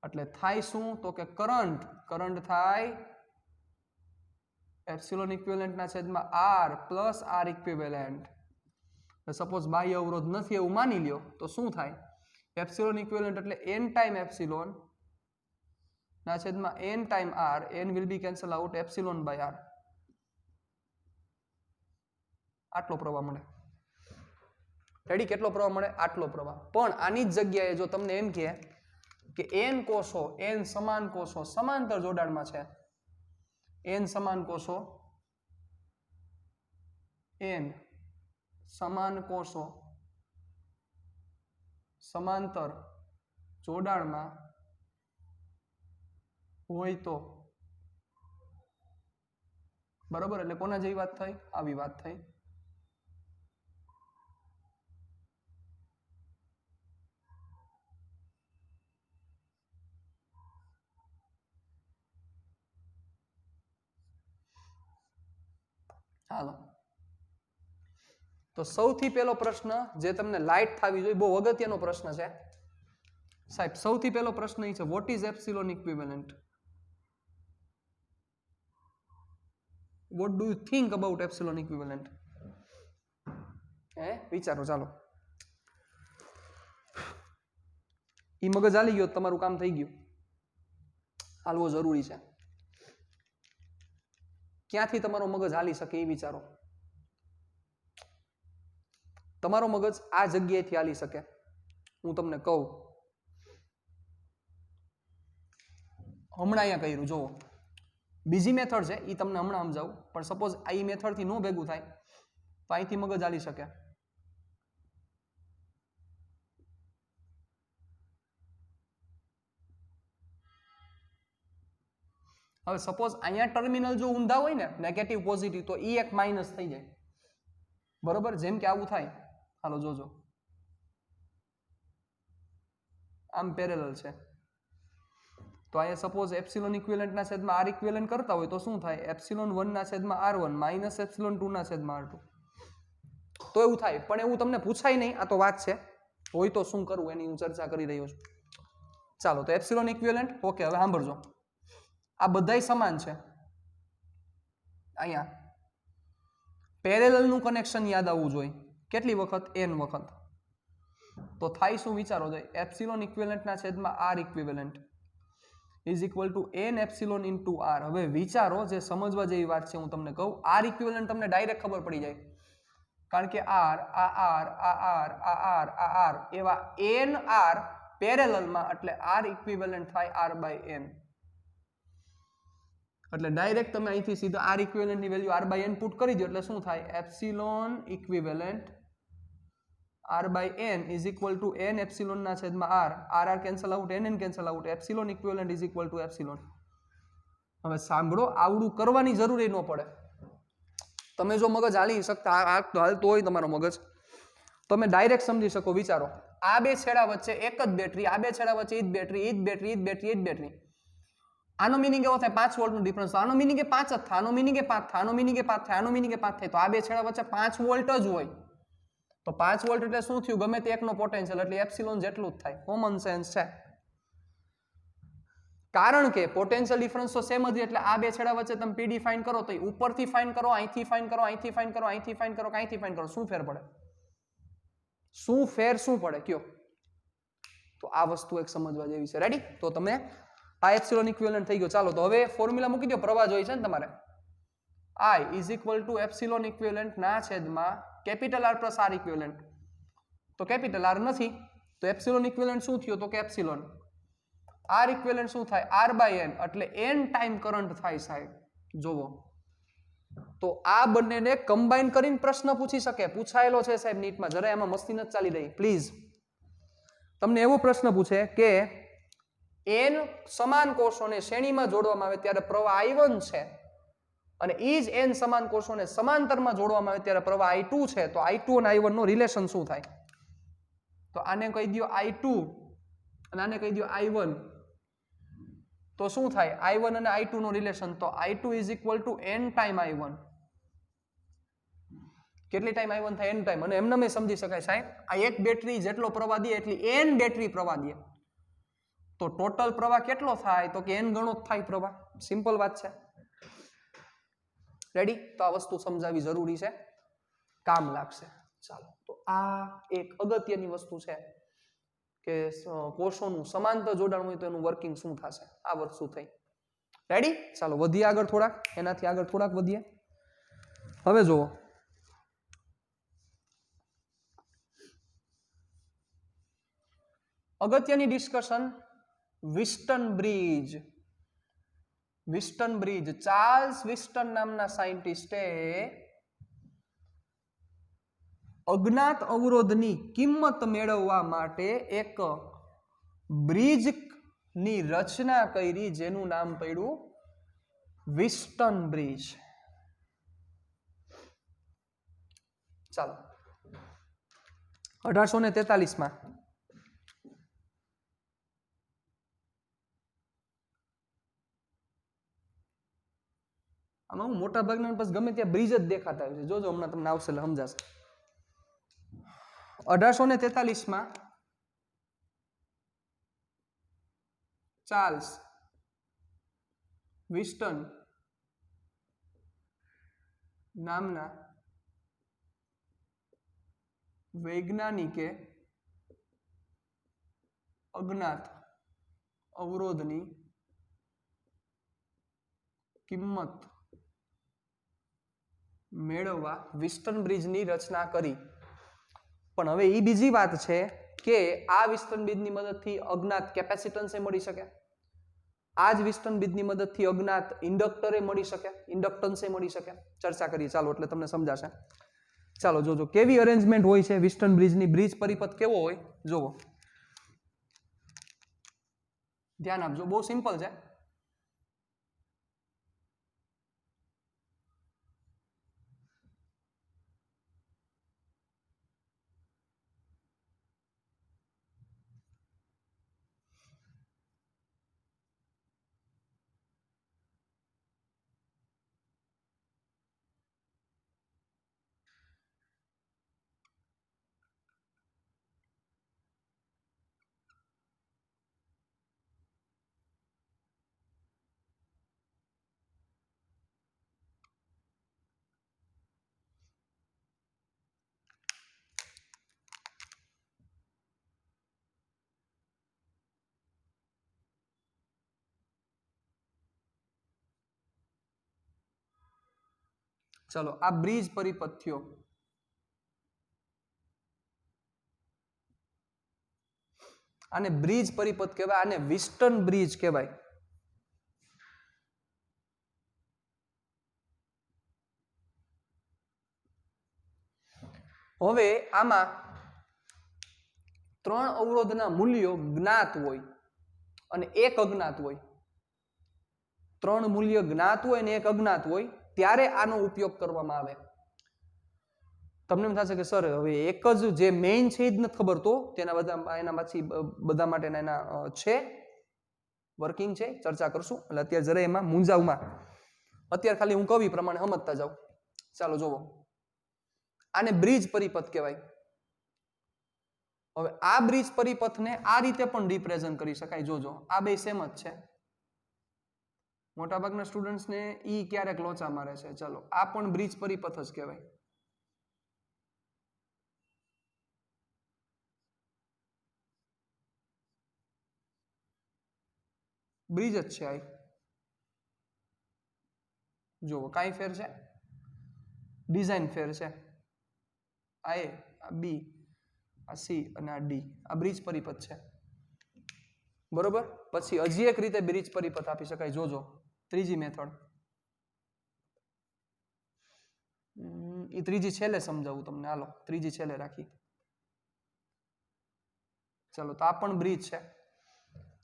એટલે થાય શું તો કે કરંટ થાય એપ્સિલોન ઇક્વિવેલન્ટ ના છેદમાં r plus r equivalent. Suppose બાહ્ય અવરોધ નથી એવું માની લ્યો તો શું થાય? એપ્સિલોન ઇક્વિવેલન્ટ એટલે n ટાઈમ એપ્સિલોન ના છેદમાં n time r, n will be cancel out epsilon by r. આટલો પ્રવાહ મળે. રેડી? કેટલો પ્રવાહ મળે? આટલો પ્રવાહ. પણ આની જ જગ્યાએ જો તમને એમ કહે કે n કોષો, n સમાન કોષો સમાંતર જોડાણમાં છે, n સમાન કોષો, n સમાન કોષો સમાંતર જોડાણમાં હોય તો, બરોબર? એટલે કોના જેવી વાત થઈ? આવી વાત થઈ. હાલો, તો સૌથી પહેલો પ્રશ્ન જે તમને લાઈટ થવી જોઈએ, બહુ અગત્યનો પ્રશ્ન છે સાહેબ. સૌથી પહેલો પ્રશ્ન એ છે, what is epsilon equivalent? Vote do you think about epsilon equivalent? વિચારો ચાલો. ઈ મગજ હાલી ગયો તમારું કામ થઈ ગયું. હાલવો જરૂરી છે. ક્યાંથી તમારો મગજ હાલી શકે એ વિચારો. તમારો મગજ આ જગ્યાએથી હાલી શકે. હું તમને કહું, હમણાં અહીંયા કર્યું જોવો. બીજી મેથડ છે એ તમને હમણાં સમજાવું, પણ સપોઝ આ મેથડથી નો ભેગું થાય તો અહીંથી મગજ હાલી શકે. હવે સપોઝ અહીંયા ટર્મિનલ જો ઊંધા હોય ને, નેગેટિવ પોઝિટિવ, તો ઈ એક માઇનસ થઈ જાય. બરોબર? જેમ કે આવું થાય. હાલો જોજો, આમ પેરેલલ છે તો અહીંયા સપોઝ એપ્સિલોન ઇક્વિવેલન્ટ ના છેદમાં આર ઇક્વિવેલન્ટ કરતા હોય તો શું થાય? એપ્સિલોન 1 ના છેદમાં r1 માઇનસ એપ્સિલોન 2 ના છેદમાં r2. તો એવું થાય, પણ એવું તમને પૂછાય નહીં. આ તો વાત છે, હોય તો શું કરવું એની હું ચર્ચા કરી રહ્યો છું. ચાલો, તો એપ્સિલોન ઇક્વિવેલન્ટ ઓકે. હવે સાંભળજો, આ બધાય સમાન છે. અહીંયા પેરેલલ નું કનેક્શન યાદ આવવું જોઈએ. કેટલી વખત? n વખત. તો થાય શું વિચારો જોઈએ. એપ્સિલોન ઇક્વિવેલન્ટ ના છેદમાં r equivalent is equal two n epsilon into r. હવે વિચારો, જે સમજવા જેવી વાત છે હું તમને કહું. r ઇક્વિવેલન્ટ તમને ડાયરેક્ટ ખબર પડી જાય, કારણ કે r એવા n r પેરેલલમાં, એટલે r ઇક્વિવેલન્ટ થાય r બાય n. એટલે ડાયરેક્ટ તમે અહીંથી સીધા r ઇક્વિવેલન્ટ ની value r by n put કરી દો એટલે શું થાય? Epsilon equivalent r by n is equal to n epsilon ના છેદમાં r cancel out, n cancel out, epsilon equivalent is equal to epsilon. હવે સાંભળો, આવડું કરવાની જરૂર ન પડે. તમે જો મગજ હાલી શકતા હાલતો હોય તમારો મગજ, તમે ડાયરેક્ટ સમજી શકો. વિચારો, આ બે છેડા વચ્ચે એક જ બેટરી, આ બે છેડા વચ્ચે ઈ જ બેટરી, ઈ જ બેટરી, ઈ જ બેટરી, ઈ જ બેટરી. આનો મિનિંગ એવો થાય 5 વોલ્ટનો ડિફરન્સ. આનો મિનિંગ એ 5 જ થાય, આનો મિનિંગ એ 5 થાય, આનો મિનિંગ એ 5 થાય, આનો મિનિંગ એ 5 થાય. તો આ બે છેડા વચ્ચે 5 વોલ્ટ જ હોય. તો 5 વોલ્ટ એટલે શું થયું? ગમે તે એકનો પોટેન્શિયલ, એટલે એપ્સિલોન જેટલું જ થાય. કોમન સેન્સ છે. કારણ કે પોટેન્શિયલ ડિફરન્સ તો સેમ જ, એટલે આ બે છેડા વચ્ચે તમે પી ડિફાઇન કરો તો ઉપરથી ફાઇન કરો, અહીંથી ફાઇન કરો, અહીંથી ફાઇન કરો, અહીંથી ફાઇન કરો, અહીંથી ફાઇન કરો, શું ફેર પડે? શું પડે કયો? તો આ વસ્તુ એક સમજવા જેવી છે. રેડી? તો તમે આ એપ્સિલોન ઇક્વિવેલન્ટ થઈ ગયો. ચાલો, તો હવે ફોર્મ્યુલા મૂકી દો. પ્રવાહ જોઈએ છે ને તમારે. I is equal to epsilon equivalent ના છેદમાં capital R plus R equivalent. તો કેપિટલ R નથી, તો એપ્સિલોન ઇક્વિવેલન્ટ શું થયો? તો કે એપ્સિલોન. R ઇક્વિવેલન્ટ શું થાય? R બાય n, એટલે n ટાઈમ કરંટ થાય સાહેબ. જોવો, તો આ બંનેને કમ્બાઈન કરીને પ્રશ્ન પૂછી શકે. પૂછાયેલો છે સાહેબ નીટમાં, જરા એમાં મસ્તી નથી ચાલી રહી પ્લીઝ. તમને એવો પ્રશ્ન પૂછે કે n સમાન કોષોને શ્રેણીમાં જોડવામાં આવે ત્યારે પ્રવાહ I1 છે, અને ઈ જ n સમાન કોષોને સમાંતરમાં જોડવામાં આવે ત્યારે પ્રવાહ I2 છે. તો I2 અને I1 નો રિલેશન શું થાય? તો આને કહી દો I2 અને આને કહી દો I1. તો શું થાય? I1 અને I2 નો રિલેશન, તો I2 is equal to n time I1. કેટલી ટાઈમ I1 થાય? n time. અને એમને સમજી શકાય સાહેબ, આ એક બેટરી જેટલો પ્રવાહ દે એટલી n બેટરી પ્રવાહ દે, તો ટોટલ પ્રવાહ કેટલો થાય? તો કે n ગણો જ થાય પ્રવાહ. સિમ્પલ વાત છે. રેડી? તો આ વસ્તુ સમજાવવી જરૂરી છે, કામ લાગશે. ચાલો, તો આ એક અગત્યની વસ્તુ છે કે કોષોનું સમાંતર જોડાણ હોય તો એનું વર્કિંગ શું થશે, આ વસ્તુ થઈ. રેડી? ચાલો વધીએ આગળ થોડાક, એનાથી આગળ થોડાક વધીએ. હવે જુઓ, અગત્યની ડિસ્કશન વિસ્ટન બ્રિજ. વિસ્ટન બ્રિજ, ચાર્લ્સ વિસ્ટન નામના સાયન્ટિસ્ટે અજ્ઞાત અવરોધની કિંમત મેળવવા માટે એક બ્રિજની રચના કરી જેનું નામ પડ્યું વિસ્ટન બ્રિજ. ચાલો 1843 આમાં હું મોટા ભાગના બસ ગમે ત્યાં બ્રિજ જ દેખાતા હોય છે. જોજો હમણાં તમને આવશે એટલે સમજાશે. 1843 ચાર્લ્સ વિસ્ટન નામના વૈજ્ઞાનિકે અજ્ઞાત અવરોધની કિંમત મેળવવા વિસ્ટન બ્રિજની રચના કરી. પણ હવે એ બીજી વાત છે કે આ વિસ્ટન બ્રિજની મદદથી અજ્ઞાત કેપેસિટન્સ મળી શકે, આ જ વિસ્ટન બ્રિજની મદદથી અજ્ઞાત ઇન્ડક્ટરે મળી શકે, ઇન્ડક્ટન્સે મળી શકે. ચર્ચા કરીએ ચાલો એટલે તમને સમજાશે. ચાલો જોજો કેવી અરેન્જમેન્ટ હોય છે વિસ્ટન બ્રિજની. બ્રિજ પરિપથ કેવો હોય જોવો, ધ્યાન આપજો, બહુ સિમ્પલ છે. ચલો આ બ્રિજ પરિપથ થયો. આને બ્રિજ પરિપથ કહેવાય, આને વિસ્ટન બ્રિજ કહેવાય. હવે આમાં 3 અવરોધના મૂલ્યો જ્ઞાત હોય અને એક અજ્ઞાત હોય. 3 મૂલ્ય જ્ઞાત હોય અને એક અજ્ઞાત હોય ત્યારે આનો ઉપયોગ કરવામાં આવે. તમને એમ થશે કે સર હવે એક જ જે મેઇન છે એ જ નથી ખબર, તો તેના બધા એના પછી બધા માટેના એના છે વર્કિંગ છે, ચર્ચા કરશું. એટલે અત્યારે જરા એમાં મૂંઝાવમાં, અત્યારે ખાલી હું કવિ પ્રમાણે સમજતા જાઉં. ચાલો જોવો, આને બ્રિજ પરિપથ કહેવાય. હવે આ બ્રિજ પરિપથને આ રીતે પણ રિપ્રેઝન્ટ કરી શકાય. જોજો આ બે સેમ જ છે. મોટાભાગના સ્ટુડન્ટ્સને ઈ ક્યારેક લોચા મારે છે. ચલો આ પણ બ્રિજ પરિપથ જ કહેવાય. બ્રિજ જ છે. આ જુઓ કાંઈ ફેર છે, ડિઝાઇન ફેર છે. આ એ, આ બી, આ સી અને આ ડી, આ બ્રિજ પરિપથ છે. બરોબર. પછી હજી એક રીતે બ્રિજ પરિપથ આપી શકાય. જોજો ત્રીજી મેથડ, એ ત્રીજી છેલ્લે સમજાવું તમને. હાલો ત્રીજી છેલ્લે રાખી. ચલો તો આ પણ બ્રિજ છે.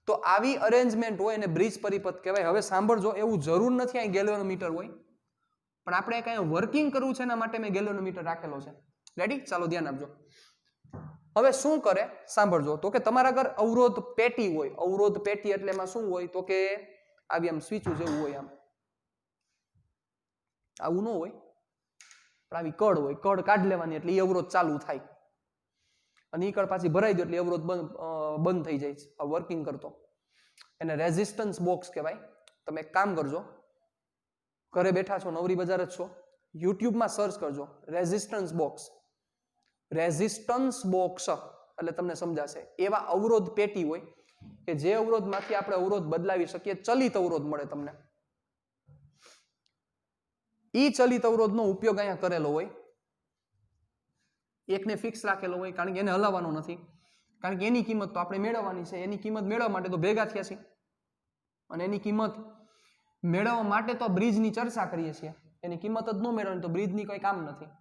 તો આવી અરેન્જમેન્ટ હોય અને બ્રિજ પરિપથ કહેવાય. હવે સાંભળજો, એવું જરૂર નથી અહીં ગેલ્વેનોમીટર હોય, પણ આપણે કઈ વર્કિંગ કરવું છે એના માટે મેં ગેલ્વેનોમીટર રાખેલો છે. રેડી? ચાલો ધ્યાન આપજો. હવે શું કરે સાંભળજો, તો કે તમારા ઘર અવરોધ પેટી હોય. અવરોધ પેટી એટલે એમાં શું હોય, તો કે આવી આમ સ્વિચો જેવું હોય, આમ આવું ન હોય પણ આવી કડ હોય. કડ કાઢી લેવાની એટલે એ અવરોધ ચાલુ થાય અને એ કડ પાછી ભરાઈ દો એટલે અવરોધ બંધ થઈ જાય. આ વર્કિંગ કરતો એને રેઝિસ્ટન્સ બોક્સ કહેવાય. તમે એક કામ કરજો, ઘરે બેઠા છો, નવરી બજાર જ છો, યુટ્યુબમાં સર્ચ કરજો રેઝિસ્ટન્સ બોક્સ. રેઝિસ્ટન્સ બોક્સ એટલે તમને સમજાશે. એવા અવરોધ પેટી હોય કે જે અવરોધમાંથી આપણે અવરોધ બદલાવી શકીએ, ચલિત અવરોધ મળે તમને. ઈ ચલિત અવરોધનો ઉપયોગ અહીંયા કરેલો હોય. એકને ફિક્સ રાખેલો હોય કારણ કે એને હલાવવાનો નથી, કારણ કે એની કિંમત તો આપણે મેળવવાની છે. એની કિંમત મેળવવા માટે તો ભેગા થયા છીએ અને એની કિંમત મેળવવા માટે તો બ્રિજની ચર્ચા કરીએ છીએ. એની કિંમત જ ન મેળવવાની તો બ્રિજની કોઈ કામ નથી.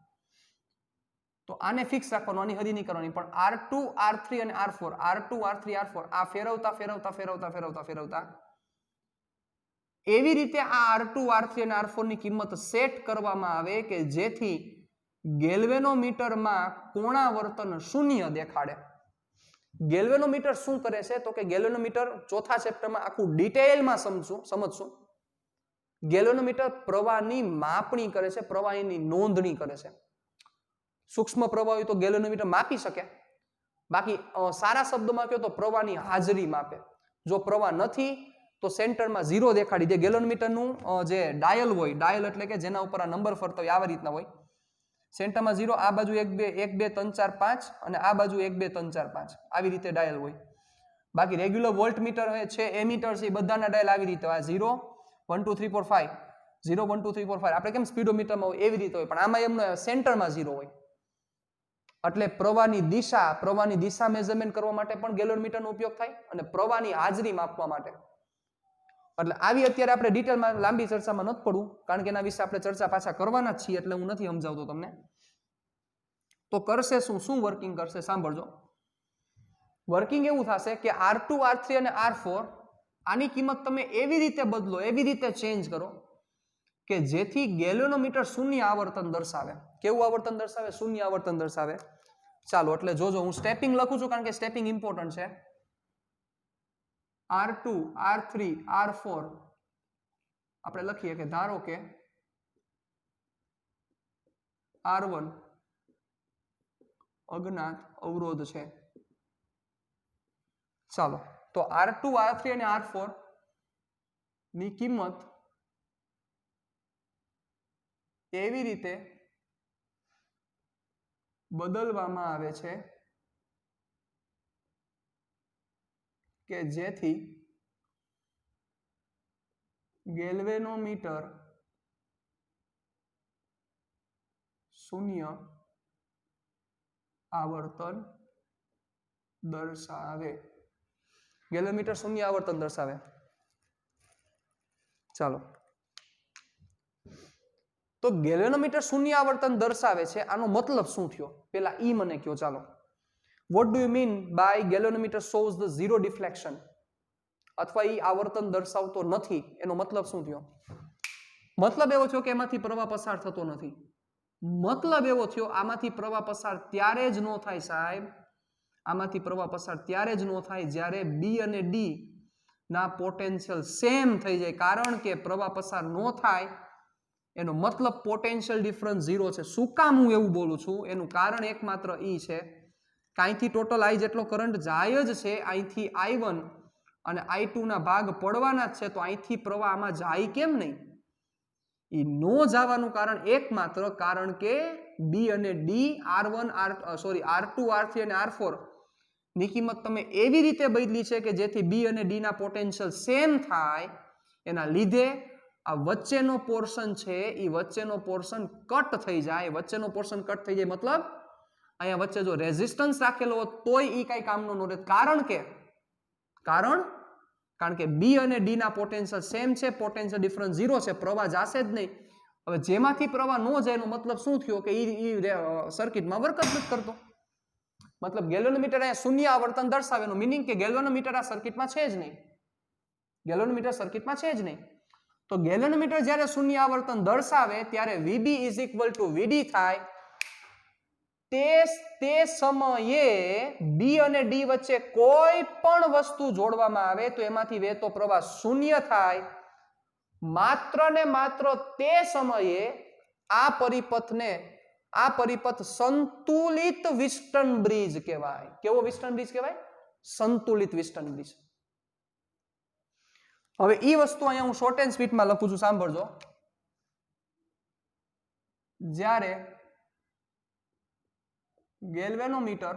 તો આને ફિક્સ રાખવાનું, આની હરી નહીં કરવાની. પણ R2 R3 અને R4 R2 R3 R4 આ ફેરવતા ફેરવતા ફેરવતા ફેરવતા ફેરવતા એવી રીતે આ R2 R3 અને R4 ની કિંમત સેટ કરવામાં આવે કે જેથી ગેલ્વેનોમીટરમાં કોણાવર્તન શૂન્ય દેખાડે. ગેલ્વેનોમીટર શું કરે છે તો કે ગેલ્વેનોમીટર ચોથા ચેપ્ટરમાં આખું ડિટેલમાં સમજશું. ગેલ્વેનોમીટર પ્રવાહની માપણી કરે છે, પ્રવાહીની નોંધણી કરે છે. સૂક્ષ્મ પ્રવાહ હોય તો ગેલ્વેનોમીટર માપી શકે, બાકી સારા શબ્દોમાં કહો તો પ્રવાહની હાજરી માપે. જો પ્રવાહ નથી તો સેન્ટરમાં 0 દેખાડી દે. ગેલ્વેનોમીટરનું જે ડાયલ હોય, ડાયલ એટલે કે જેના ઉપર આ નંબર ફરતો હોય, આવા રીતના હોય. સેન્ટરમાં 0, આ બાજુ 1 2 1 2 3 4 5 અને આ બાજુ 1 2 3 4 5 આવી રીતે ડાયલ હોય. બાકી રેગ્યુલર વોલ્ટમીટર છે, એમીટર છે, એ બધાના ડાયલ આવી રીતે હોય. 0 1 2 3 4 5 0 1 2 3 4 5 આપણે કેમ સ્પીડોમીટરમાં હોય એવી રીતે હોય, પણ આમાં એમનો સેન્ટરમાં 0 હોય. એટલે પ્રવાહની દિશા મેઝરમેન્ટ કરવા માટે પણ ગેલ્વેનોમીટરનો ઉપયોગ થાય અને પ્રવાહની હાજરી માપવા માટે. એટલે આવી અત્યારે આપણે ડિટેલમાં લાંબી ચર્ચામાં નથી પડવું, કારણ કે એના વિશે આપણે ચર્ચા પાછા કરવાના જ છીએ, એટલે હું નથી સમજાવતો તમને. તો કરશે શું વર્કિંગ કરશે સાંભળજો. વર્કિંગ એવું થશે કે R2 R3 અને R4 આની કિંમત તમે એવી રીતે બદલો, એવી રીતે ચેન્જ કરો કે જેથી ગેલ્વેનોમીટર શૂન્ય આવર્તન દર્શાવે. કેવું આવર્તન દર્શાવે? શૂન્ય આવર્તન દર્શાવે. ચાલો એટલે જોજો, હું સ્ટેપિંગ લખું છું કારણ કે સ્ટેપિંગ ઇમ્પોર્ટન્ટ છે. R2 R3 R4 આપણે લખીએ કે ધારો કે R1 અજ્ઞાત અવરોધ છે. ચાલો તો R2 R3 અને R4 ની કિંમત એવી રીતે બદલવામાં આવે છે કે જેથી ગેલ્વેનોમીટર શૂન્ય આવર્તન દર્શાવે. ગેલ્વેનોમીટર શૂન્ય આવર્તન દર્શાવે. ચાલો તો ગેલ્વેનોમીટર શૂન્ય આવર્તન દર્શાવે છે, આનો મતલબ શું થયો પેલા ઈ મને કહો. ચાલો, what do you mean by galvanometer shows the zero deflection? અથવા ઈ આવર્તન દર્શાવતો નથી, એનો મતલબ શું થયો? મતલબ એવો થયો કે એમાંથી પ્રવાહ પસાર થતો નથી. મતલબ એવો થયો આમાંથી પ્રવાહ પસાર ત્યારે જ નો થાય સાહેબ, આમાંથી પ્રવાહ પસાર ત્યારે જ નો થાય જ્યારે B અને D ના પોટેન્શિયલ સેમ થઈ જાય. કારણ કે પ્રવાહ પસાર નો થાય એનો મતલબ પોટેન્શિયલ ડિફરન્સ 0 છે. શું કામ હું એવું બોલું છું? એનું કારણ એકમાત્ર ઈ છે કે અહીંથી ટોટલ I જેટલો કરંટ જાય જ છે, અહીંથી I1 અને I2 ના ભાગ પડવાના જ છે, તો અહીંથી પ્રવાહ આમાં જાય કેમ નહીં? ઈ નો જવાનું કારણ એકમાત્ર કારણ કે B અને D R2 R3 અને R4 ની કિંમત તમે એવી રીતે બદલી છે કે જેથી B અને D ના પોટેન્શિયલ સેમ થાય. એના લીધે આ વચ્ચેનો પોર્શન છે એ વચ્ચેનો પોર્શન કટ થઈ જાય. વચ્ચેનો પોર્શન કટ થઈ જાય મતલબ અહીંયા વચ્ચે જો રેઝિસ્ટન્સ રાખેલો હોત તોય ઈ કઈ કામનો ન રહેત. કારણ કે B અને D ના પોટેન્શિયલ સેમ છે, પોટેન્શિયલ ડિફરન્સ 0 છે, પ્રવાહ જાશે જ નહીં. હવે જેમાંથી પ્રવાહ ન જાય એનો મતલબ શું થયો કે ઈ સર્કિટમાં વર્ક જ નથી કરતો. મતલબ ગેલ્વેનોમીટર અહીંયા શૂન્ય આવર્તન દર્શાવેનું મીનિંગ કે ગેલ્વેનોમીટર આ સર્કિટમાં છે જ નહીં. ગેલ્વેનોમીટર સર્કિટમાં છે જ નહીં. તો ગેલ્વેનોમીટર જ્યારે શૂન્ય આવર્તન દર્શાવે ત્યારે VB = VD થાય. તે સમયે B અને D વચ્ચે કોઈ પણ વસ્તુ જોડવામાં આવે તો એમાંથી વહેતો પ્રવાહ શૂન્ય થાય. માત્ર ને માત્ર તે સમયે આ પરિપથ સંતુલિત વિસ્ટન બ્રિજ કહેવાય. કેવો વિસ્ટન બ્રિજ કહેવાય? સંતુલિત વિસ્ટન બ્રિજ. હવે ઈ વસ્તુ અહીંયા હું શોર્ટ એન્ડ સ્વીટમાં લખું છું, સાંભળજો. જ્યારે ગેલ્વેનોમીટર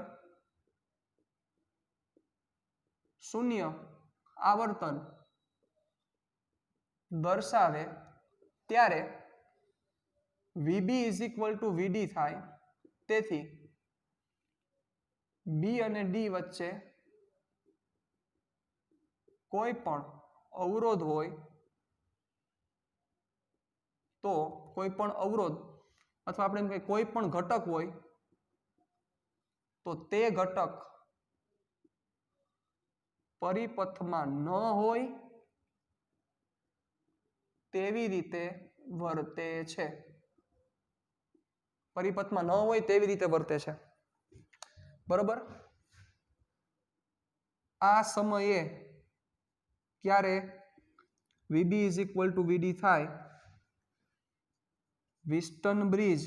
શૂન્ય આવર્તન દર્શાવે ત્યારે VB is equal to VD થાય. તેથી B અને D વચ્ચે કોઈ પણ અવરોધ હોય તો કોઈ પણ અવરોધ અથવા આપણે એમ કહીએ કોઈ પણ ઘટક હોય તો તે ઘટક પરિપથમાં ન હોય તેવી રીતે વર્તે છે. પરિપથમાં ન હોય તેવી રીતે વર્તે છે. બરોબર. આ સમયે ક્યારે VB is equal to VD થાય? વિસ્ટન બ્રિજ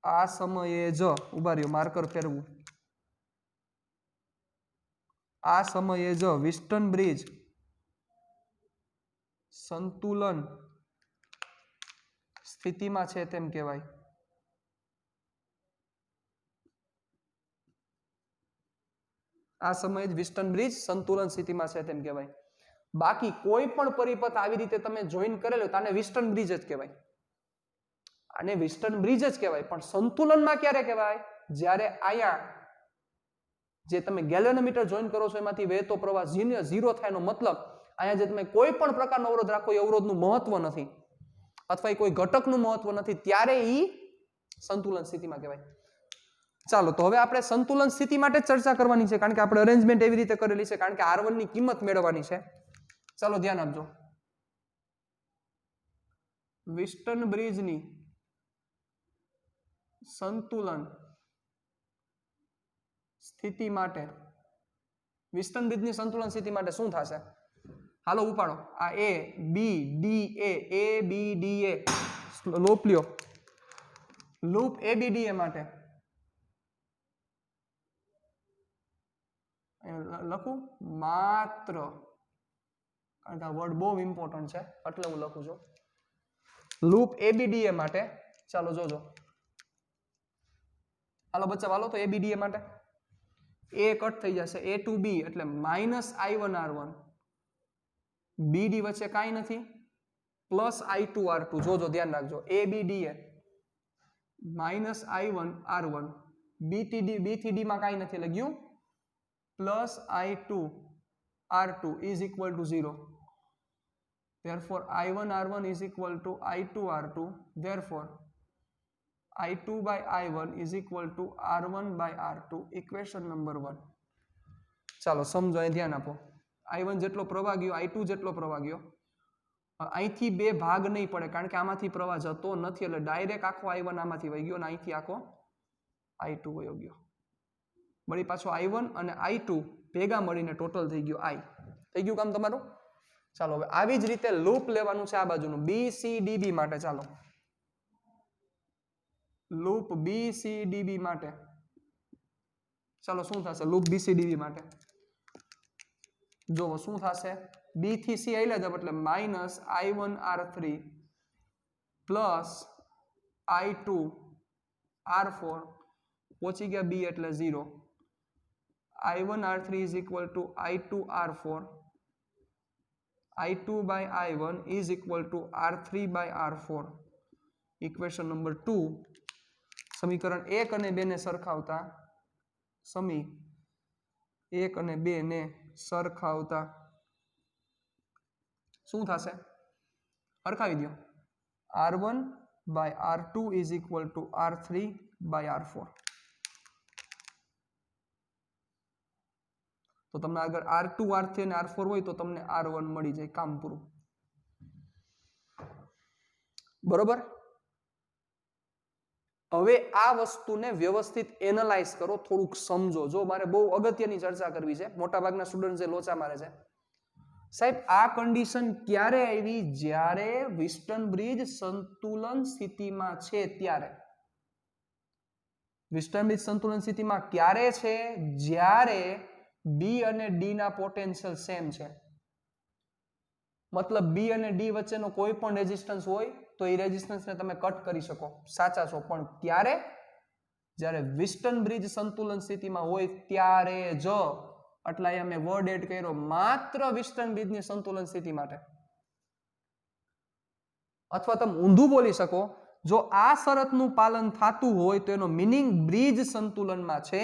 આ સમયે જ ઉભા રહ્યો માર્કર ફેરવું. આ સમયે જ વિસ્ટન બ્રિજ સંતુલન સ્થિતિમાં છે તેમ કહેવાય. આ સમયે જ વિસ્ટન બ્રિજ સંતુલન સ્થિતિમાં છે તેમ કહેવાય. બાકી કોઈ પણ પરિપથ આવી રીતે તમે જોઈન કરેલો તો આને વિસ્ટન બ્રિજ જ કહેવાય. આને વિસ્ટન બ્રિજ જ કહેવાય. પણ સંતુલનમાં ક્યારે કહેવાય? જ્યારે આયા જે તમે ગેલ્વેનોમીટર જોઈન કરો છો એમાંથી વહેતો પ્રવાહ 0 થાય એનો મતલબ અહીંયા જે તમે કોઈ પણ પ્રકારનો અવરોધ રાખો એ અવરોધનું મહત્વ નથી અથવા એ કોઈ ઘટકનું મહત્વ નથી ત્યારે ઈ સંતુલન સ્થિતિમાં કહેવાય. ચાલો તો હવે આપણે સંતુલન સ્થિતિ માટે ચર્ચા કરવાની છે કારણ કે આપણે અરેન્જમેન્ટ એવી રીતે કરેલી છે કારણ કે R1 ની કિંમત મેળવવાની છે. ચાલો ધ્યાન આપજો. વિસ્ટન બ્રિજની સંતુલન સ્થિતિ માટે વિસ્ટન બ્રિજની સંતુલન સ્થિતિ માટે શું થશે? હાલો ઉપાડો. આ A B D A B D A loop લ્યો. લૂપ ABDA માટે લખું માત્ર કારણ કે આ વર્ડ બહુ ઇમ્પોર્ટન્ટ છે એટલે હું લખું છું. લૂપ ABDA માટે ચાલો જોજો. હાલો બચ્ચા હાલો તો ABDA માટે A કટ થઈ જશે A to B એટલે -I1R1 BD વચ્ચે કાંઈ નથી પ્લસ I2R2 જોજો ધ્યાન રાખજો. ABDA -I1R1 B થી D માં કાંઈ નથી લખ્યું plus I2R2 is equal to 0. Therefore I1R1 is equal to I2R2. Therefore I2 by I1 is equal to R1 by R2. Equation number 1. ચાલો સમજો અહીં ધ્યાન આપો. I1 જેટલો પ્રવાહ ગયો I2 જેટલો પ્રવાહ ગયો. અહીંથી બે ભાગ નહીં પડે કારણ કે આમાંથી પ્રવાહ જતો નથી એટલે ડાયરેક્ટ આખો I1 આમાંથી વહી ગયો અને અહીંથી આખો I2 વયો ગયો. વળી પાછો I1 અને I2 ભેગા મળીને ટોટલ થઈ ગયો I. થઈ ગયું કામ તમારું? ચાલો હવે આવી જ રીતે લૂપ લેવાનું છે આ બાજુનું BCDB માટે. ચાલો લૂપ BCDB માટે ચાલો શું થશે? લૂપ BCDB માટે જોવો શું થશે? B થી C આઈલા જાવ એટલે -I1R3 પ્લસ I2R4 પહોંચી ગયા B એટલે 0. I1R3 is equal to I2R4. I2 by I1 is equal to R3 by R4. Equation number 2. સમીકરણ 1 અને 2 ને સરખાવતા સમી 1 અને 2 ને સરખાવતા શું થશે? સરખાવી દો. R1 by R2 is equal to R3 by R4. તો તમને અગર R2 R3 અને R4 હોય તો તમને R1 મળી જાય. કામ પૂરું. બરોબર. હવે આ વસ્તુને વ્યવસ્થિત એનાલાઇઝ કરો, થોડુંક સમજો. જો મારે બહુ અગત્યની ચર્ચા કરવી છે, મોટા ભાગના સ્ટુડન્ટ જે લોચા મારે છે. સાહેબ આ કન્ડિશન ક્યારે આવી? જ્યારે વિસ્ટન બ્રિજ સંતુલન સ્થિતિમાં છે ત્યારે. વિસ્ટન બ્રિજ સંતુલન સ્થિતિમાં ક્યારે છે? જ્યારે B અને D ના પોટેન્શિયલ સેમ છે. મતલબ B અને D વચ્ચેનો કોઈ પણ રેઝિસ્ટન્સ હોય તો એ રેઝિસ્ટન્સને તમે કટ કરી શકો. સાચા છો. પણ ક્યારે? જ્યારે વિસ્ટન બ્રિજ સંતુલન સ્થિતિમાં હોય ત્યારે જ, એટલે અહીંયા મેં વર્ડ એડ કર્યો માત્ર વિસ્ટન બ્રિજની સંતુલન સ્થિતિ માટે. અથવા તમે ઊંધું બોલી શકો, જો આ શરતનું પાલન થતું હોય તો એનો મીનિંગ બ્રિજ સંતુલનમાં છે.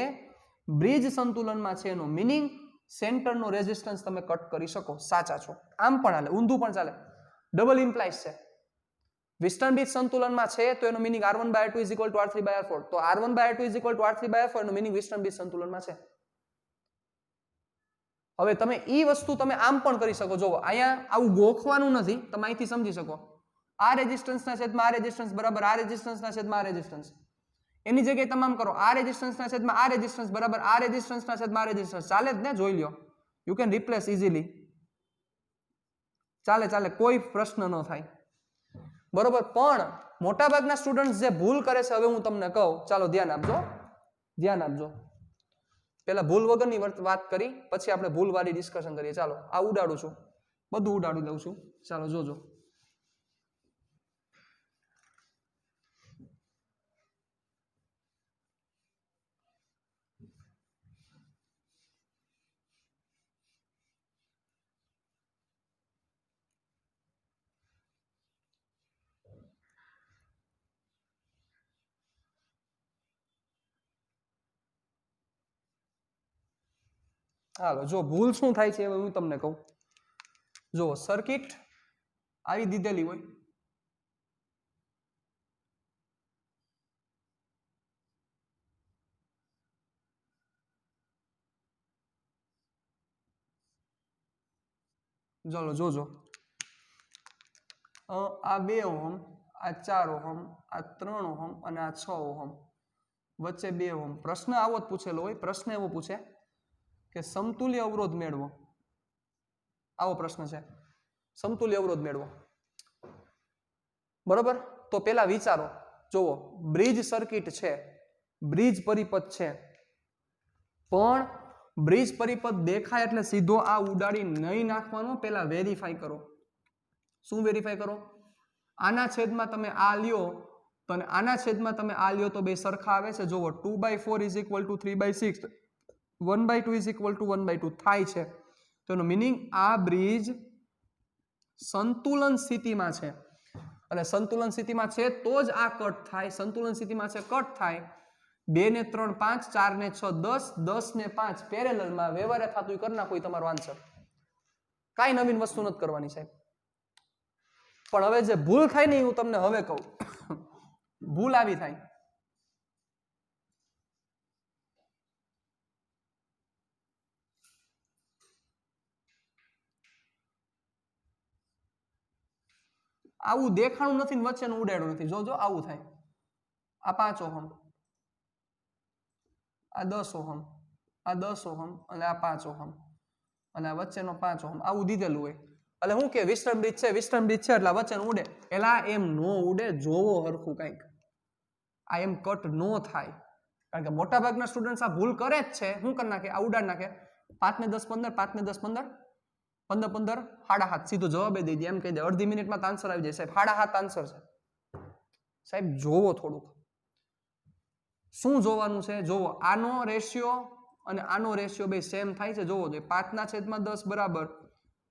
બ્રિજ સંતુલનમાં છે એનો મીનિંગ સેન્ટરનો રેઝિસ્ટન્સ તમે કટ કરી શકો. સાચા છો. આમ પણ હાલે, ઊંધું પણ ચાલે. ડબલ ઇમ્પ્લાઇઝ છે. વિસ્ટન બ્રિજ સંતુલનમાં છે તો એનો મીનિંગ R1/R2 = R3/R4. તો R1/R2 = R3/R4 એનો મીનિંગ વિસ્ટન બ્રિજ સંતુલનમાં છે. હવે તમે ઈ વસ્તુ તમે આમ પણ કરી શકો. જો અહીંયા આવું ગોખવાનું નથી, તમે અહીંથી સમજી શકો. આ રેઝિસ્ટન્સના છેદમાં આ રેઝિસ્ટન્સ બરાબર આ રેઝિસ્ટન્સના છેદમાં આ રેઝિસ્ટન્સ. એની જગ્યાએ તમામ કરો આ રેઝિસ્ટન્સના છેદમાં આ રેઝિસ્ટન્સ બરાબર આ રેઝિસ્ટન્સના છેદમાં આ રેઝિસ્ટન્સ. ચાલે જ ને? જોઈ લ્યો. You can replace easily. ચાલે ચાલે, કોઈ પ્રશ્ન ન થાય. બરોબર. પણ મોટાભાગના સ્ટુડન્ટ જે ભૂલ કરે છે, હવે હું તમને કહું, ચાલો ધ્યાન આપજો, ધ્યાન આપજો. પેલા ભૂલ વગરની વાત કરી, પછી આપણે ભૂલ વાળી ડિસ્કશન કરીએ. ચાલો આ ઉડાડું છું, બધું ઉડાડી દઉં છું. ચાલો જોજો. હાલો, જો ભૂલ શું થાય છે હવે હું તમને કહું. જો સર્કિટ આવી દીધેલી હોય, ચાલો જોજો. આ 2 ઓહમ, આ 4 ઓહમ, આ 3 ઓહમ અને આ 6 ઓહમ, વચ્ચે 2 ઓહમ. પ્રશ્ન આવો જ પૂછેલો હોય. પ્રશ્ન એવો પૂછે કે સમતુલ્ય અવરોધ મેળવો. આવો પ્રશ્ન છે, સમતુલ્ય અવરોધ મેળવો. બરોબર. તો પેલા વિચારો. જુઓ, બ્રિજ સર્કિટ છે, બ્રિજ પરિપથ છે, પણ બ્રિજ પરિપથ દેખાય એટલે સીધો આ ઉડાડી નહીં નાખવાનો. પેલા વેરીફાઈ કરો. શું વેરીફાઈ કરો? આના છેદમાં તમે આ લ્યો તો અને આના છેદમાં તમે આ લ્યો તો બે સરખા આવે છે. જુઓ, 2/4 = 3/6, 1/2 = 1/2 થાય છે. તો એનો મીનિંગ આ બ્રિજ સંતુલન સ્થિતિમાં છે, અને સંતુલન સ્થિતિમાં છે તો જ આ કટ થાય. સંતુલન સ્થિતિમાં છે, કટ થાય. 2 ને 3 5, 4 ને 6 10, 10 ને 5 પેરેલલમાં. વ્યવહારે થતું કરી નાખો, તમારો આન્સર. કાંઈ નવીન વસ્તુ નથી કરવાની સાહેબ. પણ હવે જે ભૂલ થાય ને હું તમને હવે કહું. ભૂલ આવી થાય, આવું દેખાણું નથી ને વચ્ચેનું ઉડાડ્યું નથી. જોજો આવું થાય. આ 5 ઓહમ, આ 10 ઓહમ, આ 10 ઓહમ અને આ 5 ઓહમ અને આ વચ્ચેનો 5 ઓહમ આવું દીધેલું હોય. એટલે હું કે વિસ્ટન બ્રિજ છે, વિસ્ટન બ્રિજ છે એટલે વચ્ચેનું ઉડે. એલા એમ નો ઉડે. જોવો હરખું કંઈક. આ એમ કટ નો થાય. કારણ કે મોટા ભાગના સ્ટુડન્ટ્સ આ ભૂલ કરે જ છે. શું કરી નાખે? આ ઉડાડ નાખે. 5 ને 10 15, 5 ને 10 15, 15 15 7.5 સીધો જવાબ દઈ દે. એમ કહી દે અડધી મિનિટમાં આન્સર આવી જાય. સાહેબ 7.5 આન્સર છે. સાહેબ જોવો થોડુંક. શું જોવાનું છે? જોવો, આનો રેશિયો અને આનો રેશિયો બે સેમ થાય છે. જોવો જોઈએ. 5/10 બરાબર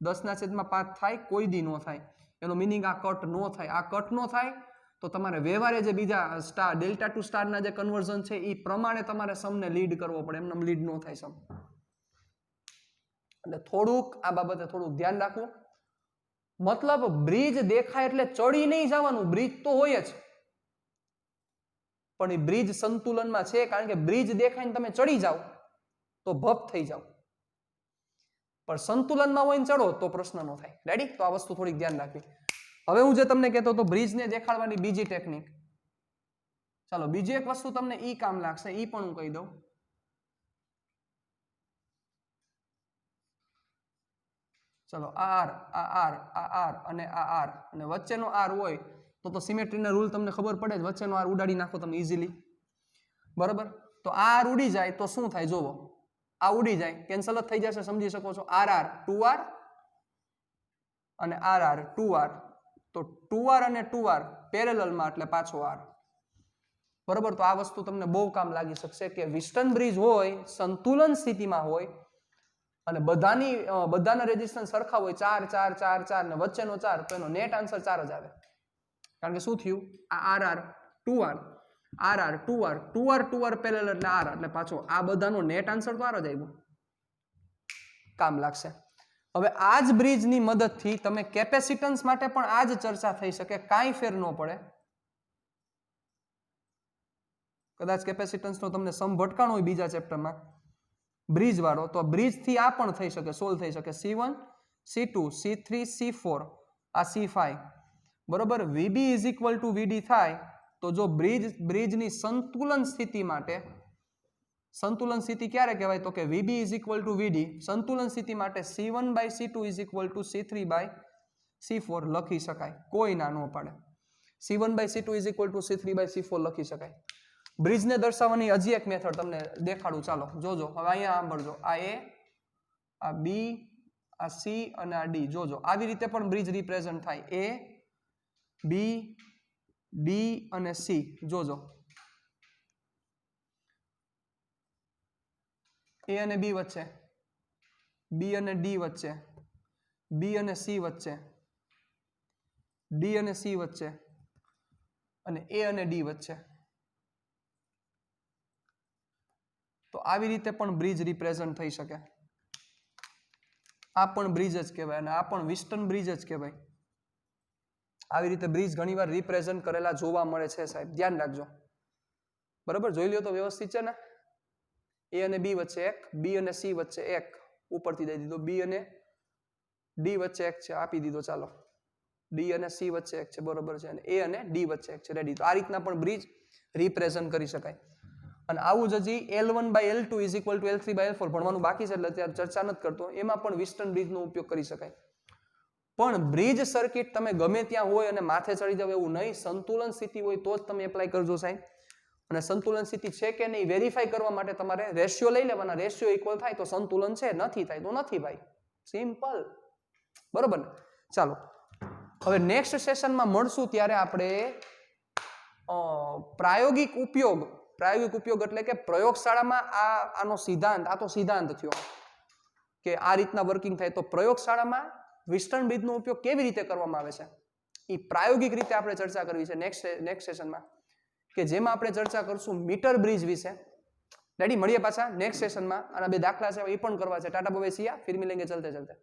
10/5 થાય? કોઈ દી નો થાય. એનો મિનિંગ આ કટ નો થાય. આ કટ નો થાય તો તમારે વ્યવહારે જે બીજા સ્ટાર ડેલ્ટા ટુ સ્ટારના જે કન્વર્ઝન છે એ પ્રમાણે તમારે સમને લીડ કરવો પડે. એમને લીડ નો થાય સમ. એટલે થોડુંક આ બાબતે થોડુંક ધ્યાન રાખવું. મતલબ બ્રિજ દેખાય એટલે ચડી નહીં જવાનું. બ્રિજ તો હોય જ, પણ એ બ્રિજ સંતુલનમાં છે. કારણ કે બ્રિજ દેખાઈને તમે ચડી જાઓ તો ભપ થઈ જાઓ, પણ સંતુલનમાં હોય ને ચડો તો પ્રશ્ન ન થાય. રેડી? તો આ વસ્તુ થોડીક ધ્યાન રાખવી. હવે હું જે તમને કહેતો હતો બ્રિજને દેખાડવાની બીજી ટેકનિક. ચાલો બીજી એક વસ્તુ તમને ઈ કામ લાગશે, ઈ પણ હું કહી દઉં. ચલો આ આર અને આ આર અને વચ્ચેનો આર હોય તો સિમેટ્રીના રૂલ તમને ખબર પડે જ. વચ્ચેનો આર ઉડાડી નાખો તમે ઇઝીલી. બરાબર? તો આ આર ઉડી જાય તો શું થાય? જોવો, આ ઉડી જાય, કેન્સલ જ થઈ જશે. સમજી શકો છો. આર 2r અને આર 2r. તો 2r અને 2r પેરેલલમાં એટલે પાછો r. બરોબર, તો આ વસ્તુ તમને બહુ કામ લાગી શકશે કે વિસ્ટન બ્રિજ હોય, સંતુલન સ્થિતિમાં હોય અને બધાના રેઝિસ્ટન્સ સરખા હોય 4 4 4 4 ને વચ્ચેનો 4, તો એનો નેટ આન્સર 4 જ આવે. કારણ કે શું થયું, આ RR 2R RR 2R 2R 2R parallel એટલે R, એટલે પાછો આ બધાનો નેટ આન્સર તો R જ આવ્યો. કામ લાગશે. હવે આ જ બ્રિજની મદદથી તમે કેપેસિટન્સ માટે પણ આ જ ચર્ચા થઈ શકે, કાંઈ ફેર ન પડે. કદાચ કેપેસિટન્સનો તમને સમ ભટકાણો હોય બીજા ચેપ્ટરમાં બ્રિજ વાળો, તો બ્રિજ થી આ પણ થઈ શકે, સોલ્વ થઈ શકે. C1 C2 C3 C4 આ C5 બરોબર. VB is equal to VD થાય તો જો બ્રિજની સંતુલન સ્થિતિ માટે, સંતુલન સ્થિતિ ક્યારે કહેવાય તો કે VB is equal to VD, સંતુલન સ્થિતિ માટે C1 by C2 is equal to C3 by C4 લખી શકાય, કોઈ ના ન પાડે. C1 by C2 is equal to C3 by C4 લખી શકાય. બ્રિજને દર્શાવવાની હજી એક મેથડ તમને દેખાડું, ચાલો જોજો. હવે અહીંયા સાંભળજો, આ A, આ B, આ C અને આ D, જોજો આવી રીતે પણ બ્રિજ રિપ્રેઝન્ટ થાય. A, B, D અને C, જોજો A અને B વચ્ચે, B અને D વચ્ચે, B અને C વચ્ચે, D અને C વચ્ચે અને A અને D વચ્ચે. તો આવી રીતે પણ બ્રિજ રિપ્રેઝન્ટ થઈ શકે. આ પણ બ્રિજ જ કહેવાય અને આ પણ વિસ્ટન બ્રિજ જ કહેવાય. આવી રીતે બ્રિજ ઘણીવાર રિપ્રેઝન્ટ કરેલા જોવા મળે છે સાહેબ, ધ્યાન રાખજો. બરાબર, જોઈ લ્યો તો વ્યવસ્થિત છે ને. A અને B વચ્ચે એક, B અને C વચ્ચે એક, ઉપરથી દઈ દીધો. B અને D વચ્ચે એક છે, આપી દીધો. ચાલો, D અને C વચ્ચે એક છે, બરોબર છે, અને A અને D વચ્ચે એક છે, રેડી. તો આ રીતના પણ બ્રિજ રિપ્રેઝન્ટ કરી શકાય. અને આવું જ હજી L1 by L2 is equal to L3 by L4 ભણવાનું બાકી છે, એટલે અત્યારે ચર્ચા નથી કરતો. એમાં પણ વિસ્ટન બ્રિજનો ઉપયોગ કરી શકાય. પણ બ્રિજ સર્કિટ તમે ગમે ત્યાં હોય અને માથે ચડી જાવ એવું નહીં. સંતુલન સ્થિતિ હોય તો જ તમે એપ્લાય કરજો સાહેબ. અને સંતુલન સ્થિતિ છે કે નહીં વેરીફાઈ કરવા માટે તમારે રેશિયો લઈ લેવાના. રેશિયો ઇક્વલ થાય તો સંતુલન છે, નથી થાય તો નથી ભાઈ, સિમ્પલ. બરોબર ને? ચાલો, હવે નેક્સ્ટ સેશનમાં મળશું ત્યારે આપણે પ્રાયોગિક ઉપયોગ એટલે કે પ્રયોગશાળામાં આનો સિદ્ધાંત, આ તો સિદ્ધાંત થયો કે આ રીતના વર્કિંગ થાય, તો પ્રયોગશાળામાં વિસ્ટન બ્રિજનો ઉપયોગ કેવી રીતે કરવામાં આવે છે એ પ્રાયોગિક રીતે આપણે ચર્ચા કરવી છે નેક્સ્ટ સેશનમાં, કે જેમાં આપણે ચર્ચા કરશું મીટર બ્રિજ વિશે. રેડી, મળીએ પાછા નેક્સ્ટ સેશનમાં. આના 2 દાખલા છે એ પણ કરવા છે. ટાટા બાય બાય, સિયા, ફિર મિલેંગે ચલતે ચલતે.